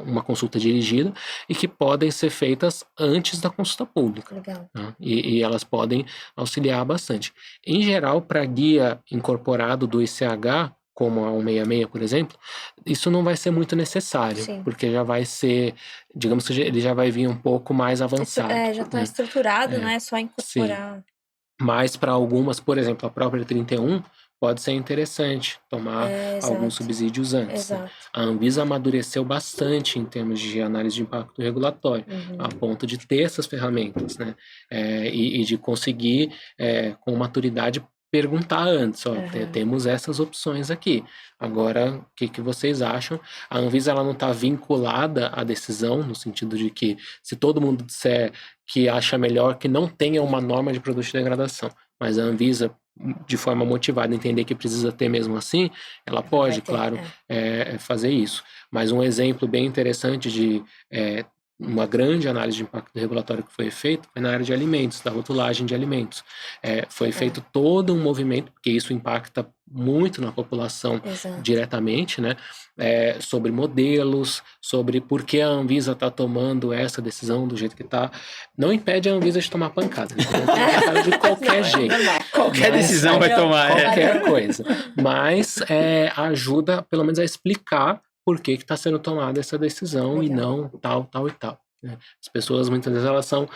uma consulta dirigida, e que podem ser feitas antes da consulta pública. Legal. Né? E elas podem auxiliar bastante. Em geral, para guia incorporado do ICH, como a 166, por exemplo, isso não vai ser muito necessário, porque já vai ser, digamos que ele já vai vir um pouco mais avançado. Já está estruturado, né? É só incorporar. Sim. Mas para algumas, por exemplo, a própria 31, pode ser interessante tomar alguns subsídios antes. Exato. A Anvisa amadureceu bastante em termos de análise de impacto regulatório, a ponto de ter essas ferramentas, né? E de conseguir, com maturidade, perguntar antes, temos essas opções aqui. Agora, o que vocês acham? A Anvisa ela não está vinculada à decisão, no sentido de que se todo mundo disser que acha melhor que não tenha uma norma de produto de degradação, mas a Anvisa, de forma motivada, entender que precisa ter mesmo assim, ela pode, claro, fazer isso. Mas um exemplo bem interessante de uma grande análise de impacto regulatório que foi feita foi na área de alimentos, da rotulagem de alimentos. Foi feito todo um movimento, porque isso impacta muito na população diretamente, né? Sobre modelos, sobre por que a Anvisa está tomando essa decisão do jeito que está. Não impede a Anvisa de tomar pancada, né? De qualquer jeito. Qualquer decisão vai tomar. Qualquer coisa. Mas ajuda, pelo menos, a explicar por que está sendo tomada essa decisão e não tal e tal. Né? As pessoas, muitas vezes, elas são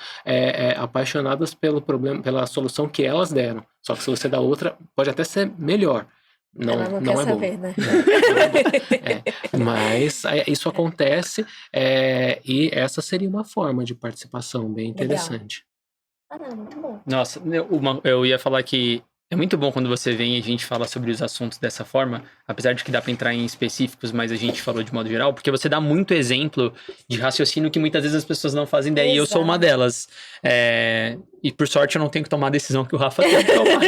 apaixonadas pelo problema, pela solução que elas deram. Só que se você dá outra, pode até ser melhor. Não quer é saber, bom. Né? Mas isso acontece e essa seria uma forma de participação bem interessante. Muito bom. Nossa, eu ia falar que é muito bom quando você vem e a gente fala sobre os assuntos dessa forma, apesar de que dá para entrar em específicos, mas a gente falou de modo geral, porque você dá muito exemplo de raciocínio que muitas vezes as pessoas não fazem ideia, e eu sou uma delas. E por sorte eu não tenho que tomar a decisão que o Rafa tem que tomar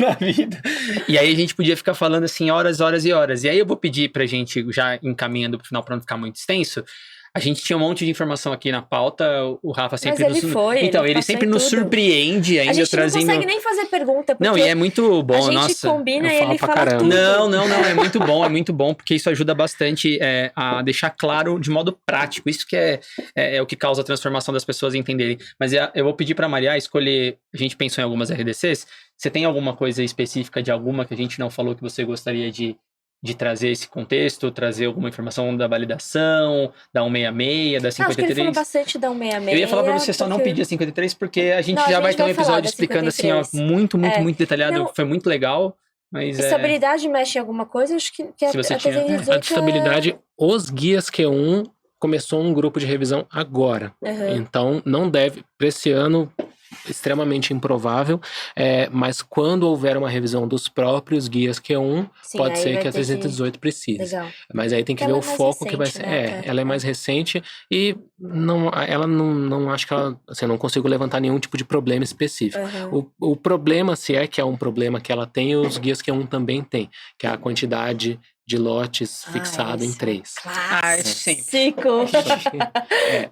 na vida. E aí a gente podia ficar falando assim horas e horas. E aí eu vou pedir pra gente, já encaminhando pro final para não ficar muito extenso, a gente tinha um monte de informação aqui na pauta, o Rafa sempre ele sempre nos surpreende ainda, a gente trazendo... não consegue nem fazer pergunta, porque não, e é muito bom, a gente combina e ele fala tudo. Não, é muito bom, porque isso ajuda bastante a deixar claro de modo prático, isso que é o que causa a transformação das pessoas entenderem. Mas eu vou pedir pra Maria escolher, a gente pensou em algumas RDCs, você tem alguma coisa específica de alguma que a gente não falou que você gostaria de trazer esse contexto, trazer alguma informação da validação, da 166, da 53. Acho que ele falou bastante da 166. Eu ia falar pra você só não pedir a 53, porque a gente já vai ter um episódio explicando assim, ó, muito detalhado, não, foi muito legal. Mas estabilidade mexe em alguma coisa? Acho que se você tinha... A estabilidade, os guias Q1 começou um grupo de revisão agora. Então, não deve, para esse ano... extremamente improvável, mas quando houver uma revisão dos próprios guias Q1, pode ser que a 318 precise. Legal. Mas aí tem que ver o foco que vai ser. Né? Ela é mais recente e ela não acho que ela, assim, eu não consigo levantar nenhum tipo de problema específico. O problema, se é que é um problema que ela tem, os guias Q1 também tem, que é a quantidade de lotes fixado em 3. Clássico!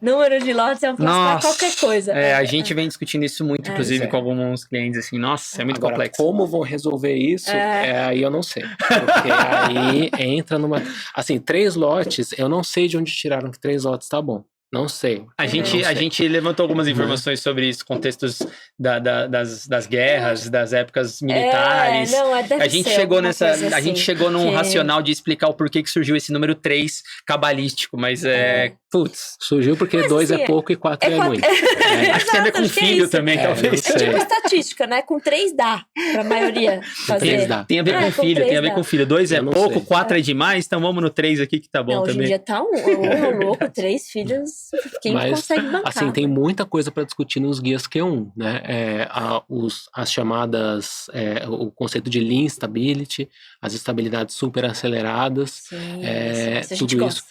Número de lotes é um plus pra qualquer coisa. A gente vem discutindo isso muito, inclusive, com alguns clientes, assim, nossa, é muito complexo. Como vão resolver isso, aí eu não sei. Porque aí entra numa... Assim, 3 lotes, eu não sei de onde tiraram que 3 lotes tá bom. Não sei. A gente levantou algumas informações sobre isso, contextos das guerras, das épocas militares. A gente chegou a gente chegou num racional de explicar o porquê que surgiu esse número 3 cabalístico, mas surgiu porque 2 é pouco e 4 é muito. Acho que tem a ver com filho também, talvez. É tipo estatística, né? Com 3 dá pra maioria fazer. Tem a ver com filho, tem a ver com filho. 2 é pouco, 4 é demais, então vamos no 3 aqui que tá bom também. Hoje em dia tá louco, 3 filhos. Quem consegue bancar? Assim, tem muita coisa para discutir nos guias Q1, né? As chamadas, o conceito de Lean Stability, as estabilidades super aceleradas, tudo isso.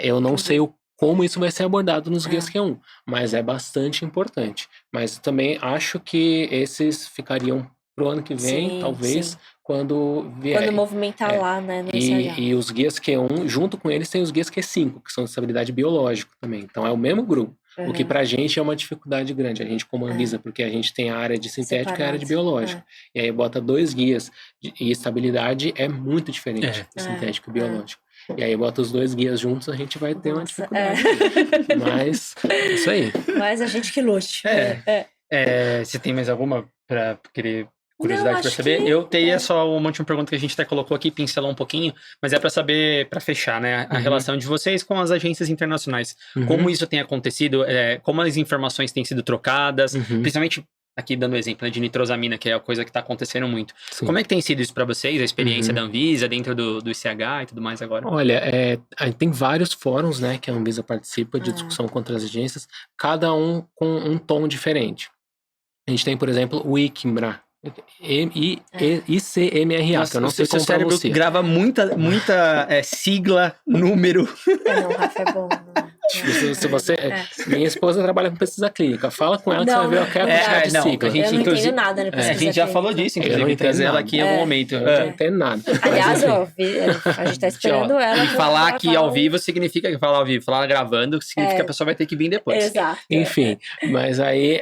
Eu não sei como isso vai ser abordado nos guias Q1, mas é bastante importante. Mas também acho que esses ficariam pro ano que vem, talvez, quando vier. Quando movimentar lá, né? E os guias Q1, junto com eles, tem os guias Q5, que são de estabilidade biológica também. Então, é o mesmo grupo. O que pra gente é uma dificuldade grande. A gente como Anvisa, porque a gente tem a área de sintética e a área de biológica. E aí bota 2 guias. E estabilidade é muito diferente de sintético e biológico. E aí bota os 2 guias juntos, a gente vai ter uma dificuldade. Mas, é isso aí. Mas a gente que lute. Você tem mais alguma pra querer... curiosidade para saber? Eu teria só uma última pergunta que a gente até colocou aqui, pincelou um pouquinho, mas é para saber, para fechar, né? A relação de vocês com as agências internacionais. Como isso tem acontecido, como as informações têm sido trocadas, principalmente aqui dando exemplo, né, de nitrosamina, que é a coisa que está acontecendo muito. Sim. Como é que tem sido isso para vocês, a experiência da Anvisa dentro do ICH e tudo mais agora? Olha, tem vários fóruns, né, que a Anvisa participa de discussão contra as agências, cada um com um tom diferente. A gente tem, por exemplo, o ICMRA, ICMRA, Nossa, que eu não sei como cérebro pronuncia. grava muita sigla, número. Não, Rafa é bom. Se você, minha esposa trabalha com pesquisa clínica, fala com ela que você vai ver o que é a quantidade de sigla. A gente, eu não inclusive, entendo nada, né? a gente já falou disso, inclusive, trazer ela aqui em algum momento. Eu não entendo nada. Aliás, a gente tá esperando ela. E falar aqui ao vivo significa que falar ao vivo, falar gravando significa que a pessoa vai ter que vir depois. Exato. Enfim, mas aí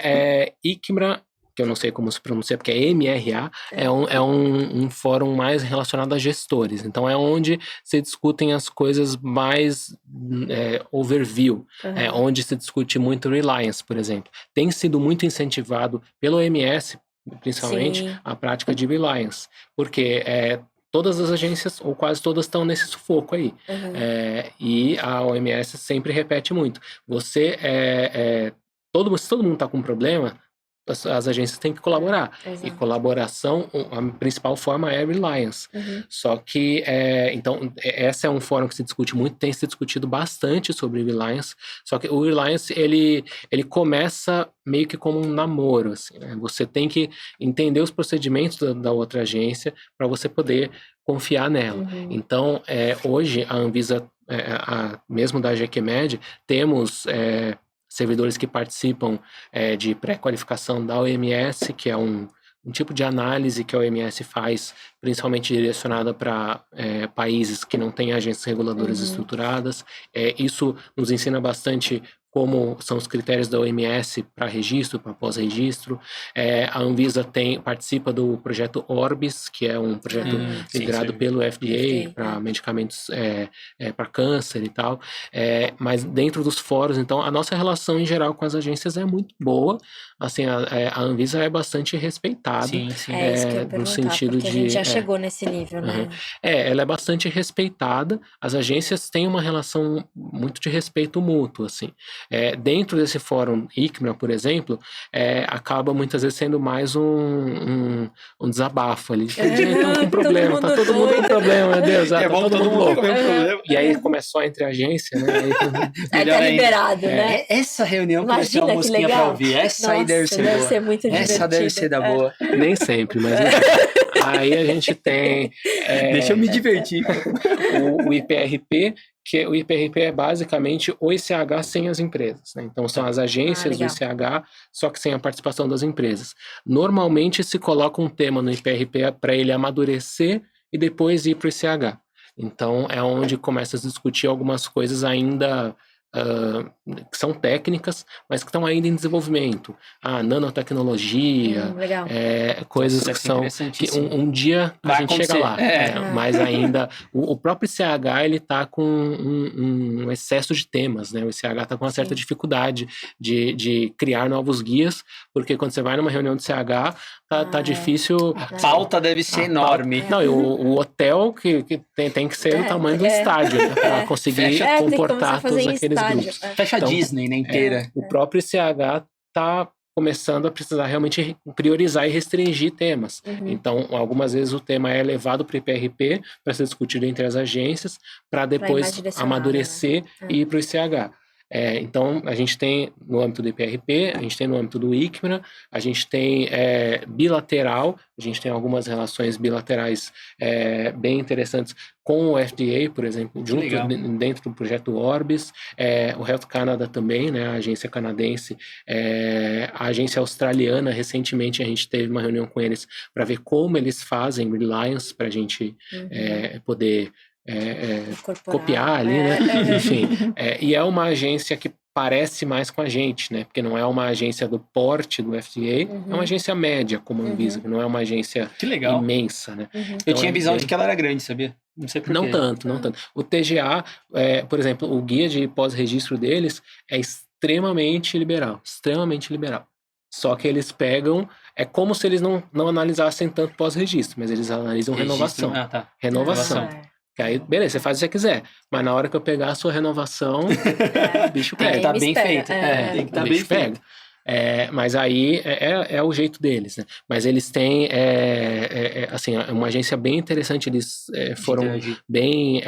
ICMRA, que eu não sei como se pronuncia, porque é MRA, é um fórum mais relacionado a gestores. Então, é onde se discutem as coisas mais overview, onde se discute muito reliance, por exemplo. Tem sido muito incentivado pelo OMS, principalmente, Sim. a prática de reliance, porque todas as agências, ou quase todas, estão nesse sufoco aí. E a OMS sempre repete muito. Se todo mundo está com um problema, as agências têm que colaborar. Exato. E colaboração, a principal forma é reliance. Só que, então, esse é um fórum que se discute muito, tem se discutido bastante sobre reliance, só que o reliance, ele começa meio que como um namoro, assim, né? Você tem que entender os procedimentos da outra agência para você poder confiar nela. Então, hoje, a Anvisa, mesmo da GQMed, temos servidores que participam de pré-qualificação da OMS, que é um tipo de análise que a OMS faz, principalmente direcionada para países que não têm agências reguladoras estruturadas. Isso nos ensina bastante como são os critérios da OMS para registro, para pós-registro. A Anvisa participa do projeto Orbis, que é um projeto liderado pelo FDA para medicamentos para câncer e tal. Mas dentro dos fóruns, então, a nossa relação em geral com as agências é muito boa. Assim, a Anvisa é bastante respeitada. Sim. É isso que eu ia perguntar, no sentido porque a gente já chegou nesse nível, né? Ela é bastante respeitada. As agências têm uma relação muito de respeito mútuo, assim. Dentro desse fórum ICMRA, por exemplo, acaba muitas vezes sendo mais um desabafo ali. Estamos com problema, tá todo mundo com problema, meu Deus, tá todo mundo louco. E aí começou entre a agência, né? Aí tá liberado, né? Essa reunião que vai ter Imagina uma que mosquinha legal. pra ouvir, essa aí deve ser boa. ser muito divertido. Essa deve ser da boa. Nem sempre, mas aí a gente tem... Deixa eu me divertir. O IPRP, que o IPRP é basicamente o ICH sem as empresas, né? Então, são as agências do ICH, só que sem a participação das empresas. Normalmente, se coloca um tema no IPRP para ele amadurecer e depois ir para o ICH. Então, é onde começa a se discutir algumas coisas ainda... que são técnicas, mas que estão ainda em desenvolvimento. Nanotecnologia, coisas que são... que um dia a gente chega lá. Mas ainda... O próprio ICH, ele está com um excesso de temas, né? O ICH está com uma certa dificuldade de criar novos guias, porque quando você vai numa reunião do ICH, tá difícil... A pauta deve ser enorme. Não, e o hotel que tem que ser o tamanho do estádio, né? Para conseguir comportar todos aqueles grupos. Fecha a Disney, né, inteira. O próprio ICH está começando a precisar realmente priorizar e restringir temas. Então, algumas vezes o tema é levado para o IPRP para ser discutido entre as agências, para depois amadurecer e ir para o ICH. Então, a gente tem no âmbito do IPRP, a gente tem no âmbito do ICMRA, a gente tem bilateral, a gente tem algumas relações bilaterais bem interessantes com o FDA, por exemplo, dentro do projeto Orbis, o Health Canada também, né, a agência canadense, a agência australiana, recentemente a gente teve uma reunião com eles para ver como eles fazem reliance, para a gente poder... copiar ali, né? Enfim, e é uma agência que parece mais com a gente, né? Porque não é uma agência do porte do FDA, é uma agência média, como a Anvisa, que não é uma agência imensa, né? Então, eu tinha a visão de que ela era grande, sabia? Não sei por quê. Não tanto. O TGA, por exemplo, o guia de pós-registro deles é extremamente liberal. Só que eles pegam... É como se eles não analisassem tanto pós-registro, mas eles analisam renovação. Renovação. Que aí, beleza, você faz o que você quiser. Mas na hora que eu pegar a sua renovação, o bicho pega. Tem que estar bem feito. Tem que estar bem feito. Mas aí é o jeito deles, né? Mas eles têm, assim, uma agência bem interessante, eles foram bem...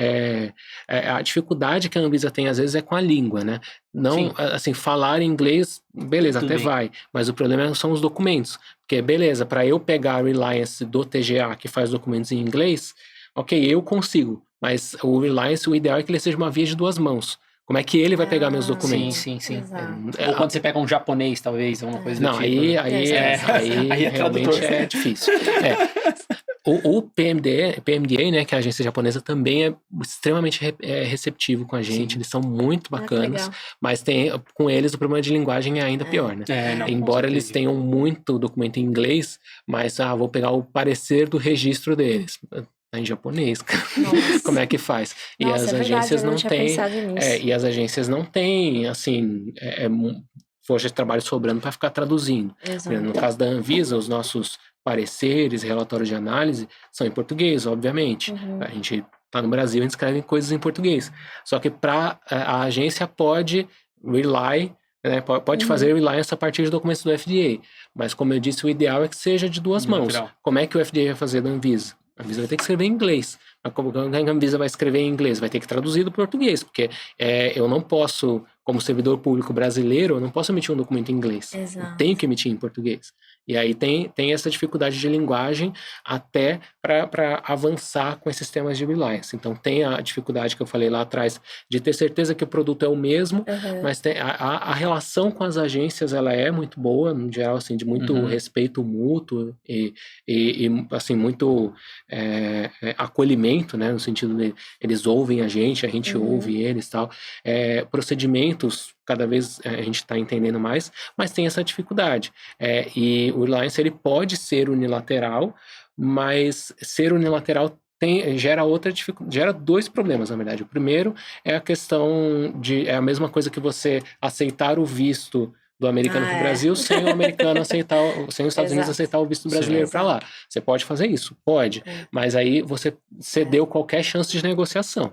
a dificuldade que a Anvisa tem, às vezes, é com a língua, né? Não, assim, falar inglês, beleza, tudo até bem. Vai, mas o problema são os documentos. Porque, beleza, para eu pegar a Reliance do TGA, que faz documentos em inglês, ok, eu consigo, mas o Reliance, o ideal é que ele seja uma via de duas mãos. Como é que ele vai pegar meus documentos? Sim. Ou quando você pega um japonês, talvez, alguma coisa do tipo. Aí realmente é difícil. O PMDA, né, que é a agência japonesa, também é extremamente receptivo com a gente. Eles são muito bacanas, mas com eles o problema de linguagem é ainda pior, né? Embora eles tenham muito documento em inglês, mas vou pegar o parecer do registro deles. Tá em japonês, cara. Como é que faz? E as agências não têm. E as agências não têm, assim, força de trabalho sobrando para ficar traduzindo. No caso da Anvisa, os nossos pareceres, relatórios de análise são em português, obviamente. A gente tá no Brasil, a gente escreve coisas em português. Só que a agência pode rely, né, pode fazer reliance a partir de documentos do FDA. Mas, como eu disse, o ideal é que seja de duas mãos. Como é que o FDA vai fazer da Anvisa? A Anvisa vai ter que escrever em inglês. Mas como a Anvisa vai escrever em inglês? Vai ter que traduzir do português, porque eu não posso, como servidor público brasileiro, eu não posso emitir um documento em inglês. Eu tenho que emitir em português. E aí tem essa dificuldade de linguagem até para avançar com esses temas de reliance. Então tem a dificuldade que eu falei lá atrás de ter certeza que o produto é o mesmo, mas a relação com as agências ela é muito boa, no geral, assim, de muito respeito mútuo e assim, muito acolhimento, né, no sentido de eles ouvem a gente ouve eles e tal. Procedimentos, cada vez a gente está entendendo mais, mas tem essa dificuldade. E o Reliance, ele pode ser unilateral, mas ser unilateral gera dois problemas, na verdade. O primeiro é a questão é a mesma coisa que você aceitar o visto do americano para o Brasil sem o americano aceitar, sem os Estados Unidos aceitar o visto brasileiro para lá. Você pode fazer isso? Pode. Mas aí você cedeu qualquer chance de negociação.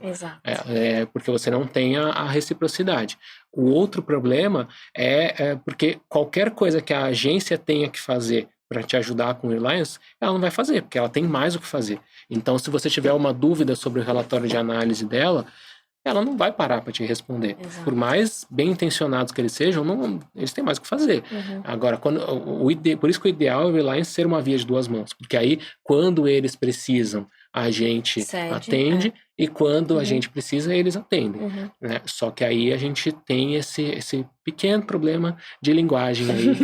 Porque você não tem a reciprocidade. O outro problema é porque qualquer coisa que a agência tenha que fazer para te ajudar com o Reliance, ela não vai fazer, porque ela tem mais o que fazer. Então, se você tiver uma dúvida sobre o relatório de análise dela, ela não vai parar para te responder. Por mais bem intencionados que eles sejam, eles têm mais o que fazer. Agora, por isso que o ideal é o Reliance ser uma via de duas mãos, porque aí, quando eles precisam, a gente atende, e quando a gente precisa, eles atendem. Né? Só que aí a gente tem esse pequeno problema de linguagem aí,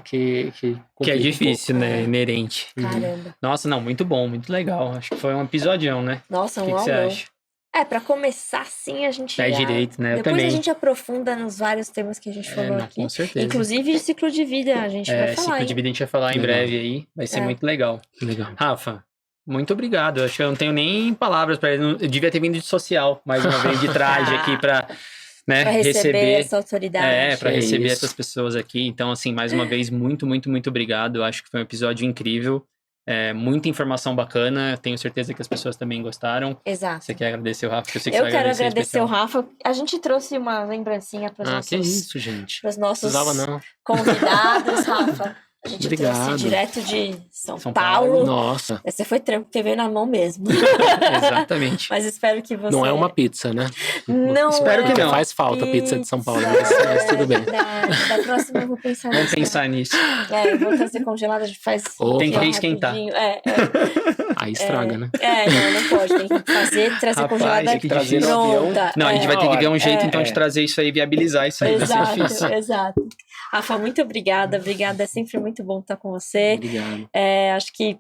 que é difícil, né? Inerente. Caramba. Nossa, não, muito bom, muito legal. Acho que foi um episodião, né? Nossa, o que você acha? Pra começar, sim, a gente direito, né? Depois a gente aprofunda nos vários temas que a gente falou aqui. Com certeza. Inclusive ciclo de vida, a gente vai falar. Ciclo de vida a gente vai falar em breve aí. Vai ser muito legal. Rafa, muito obrigado. Eu acho que eu não tenho nem palavras para ele. Eu devia ter vindo de social, mais uma vez, de traje aqui para receber essa autoridade. Para receber essas pessoas aqui. Então, assim, mais uma vez, muito, muito, muito obrigado. Eu acho que foi um episódio incrível. Muita informação bacana. Tenho certeza que as pessoas também gostaram. Exato. Você quer agradecer o Rafa? Eu quero agradecer o Rafa. A gente trouxe uma lembrancinha para os nossos... que isso, gente. Para os nossos não. convidados, Rafa. A gente trouxe direto de São Paulo. Nossa. Essa foi trampo que veio na mão mesmo. Exatamente. Mas espero que você... Não é uma pizza, né? Não. Espero que não. Faz falta pizza de São Paulo, mas tudo bem. Da próxima eu vou pensar nisso. Vamos pensar nisso. Eu vou trazer congelada, a gente faz... Tem que esquentar. Aí estraga, né? Não pode. Tem que trazer congelada tem que trazer pronta. Não, a gente vai ter que ver um jeito, então, de trazer isso aí, viabilizar isso aí. Exato. Rafa, muito obrigada. Obrigada, é sempre muito bom estar com você. Obrigado. Acho que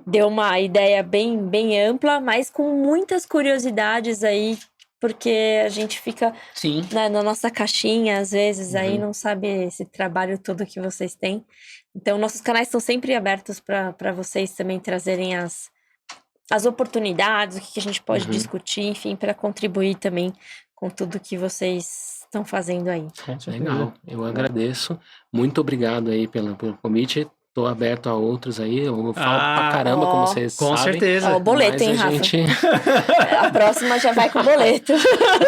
deu uma ideia bem, bem ampla, mas com muitas curiosidades aí, porque a gente fica na nossa caixinha, às vezes, aí não sabe esse trabalho todo que vocês têm. Então, nossos canais estão sempre abertos para vocês também trazerem as oportunidades, o que a gente pode discutir, enfim, para contribuir também com tudo que vocês estão fazendo aí. Legal, eu agradeço. Muito obrigado aí pelo convite. Tô aberto a outros aí. Eu falo pra caramba, como vocês com sabem. certeza. O boleto, hein, Rafa? A próxima já vai com o boleto.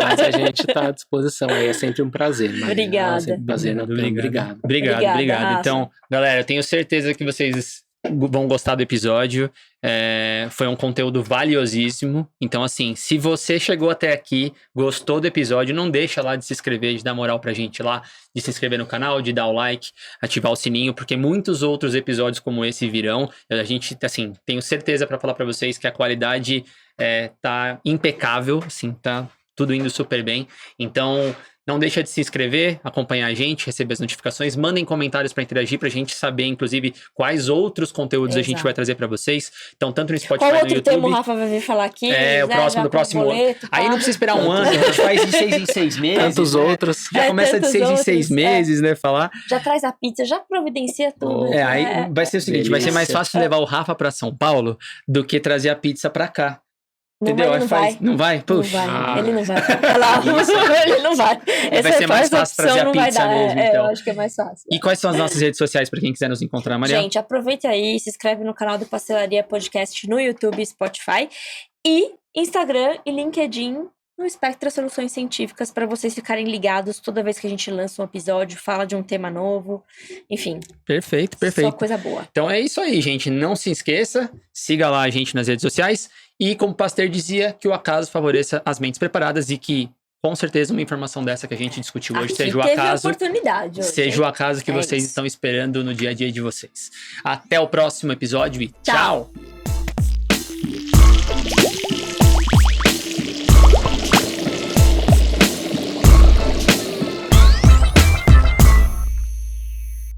Mas a gente tá à disposição aí. É sempre um prazer. Obrigada. É sempre um prazer. Obrigado. Obrigada, Então, galera, eu tenho certeza que vocês vão gostar do episódio. Foi um conteúdo valiosíssimo. Então, assim, se você chegou até aqui, gostou do episódio, não deixa lá de se inscrever, de dar moral pra gente lá, de se inscrever no canal, de dar o like, ativar o sininho, porque muitos outros episódios como esse virão. A gente, assim, tenho certeza pra falar pra vocês que a qualidade tá impecável, assim, tá tudo indo super bem. Então, não deixa de se inscrever, acompanhar a gente, receber as notificações, mandem comentários para interagir, pra gente saber, inclusive, quais outros conteúdos a gente vai trazer para vocês. Então, tanto no Spotify, qual no YouTube... Qual outro tema o Rafa vai vir falar aqui? Do próximo ano. Aí não precisa esperar um ano, a gente faz de 6 em 6 meses. Tantos outros. Já começa de 6 em 6 meses, né, falar. Já traz a pizza, já providencia tudo. Aí vai ser o seguinte, vai ser mais fácil levar o Rafa para São Paulo do que trazer a pizza para cá. Entendeu? Não vai. Não vai? Puxa. Ele não vai. Ele não vai. Vai ser mais fácil trazer a pizza mesmo, então. Eu acho que é mais fácil. E quais são as nossas redes sociais para quem quiser nos encontrar, Maria? Gente, aproveita aí, se inscreve no canal do Pastelaria Podcast no YouTube e Spotify. E Instagram e LinkedIn no Spectra Soluções Científicas, para vocês ficarem ligados toda vez que a gente lança um episódio, fala de um tema novo, enfim. Perfeito. Só coisa boa. Então é isso aí, gente. Não se esqueça, siga lá a gente nas redes sociais e, como o Pasteur dizia, que o acaso favoreça as mentes preparadas e que, com certeza, uma informação dessa que a gente discutiu hoje seja o acaso. Oportunidade hoje, seja o acaso que vocês estão esperando no dia a dia de vocês. Até o próximo episódio e tchau!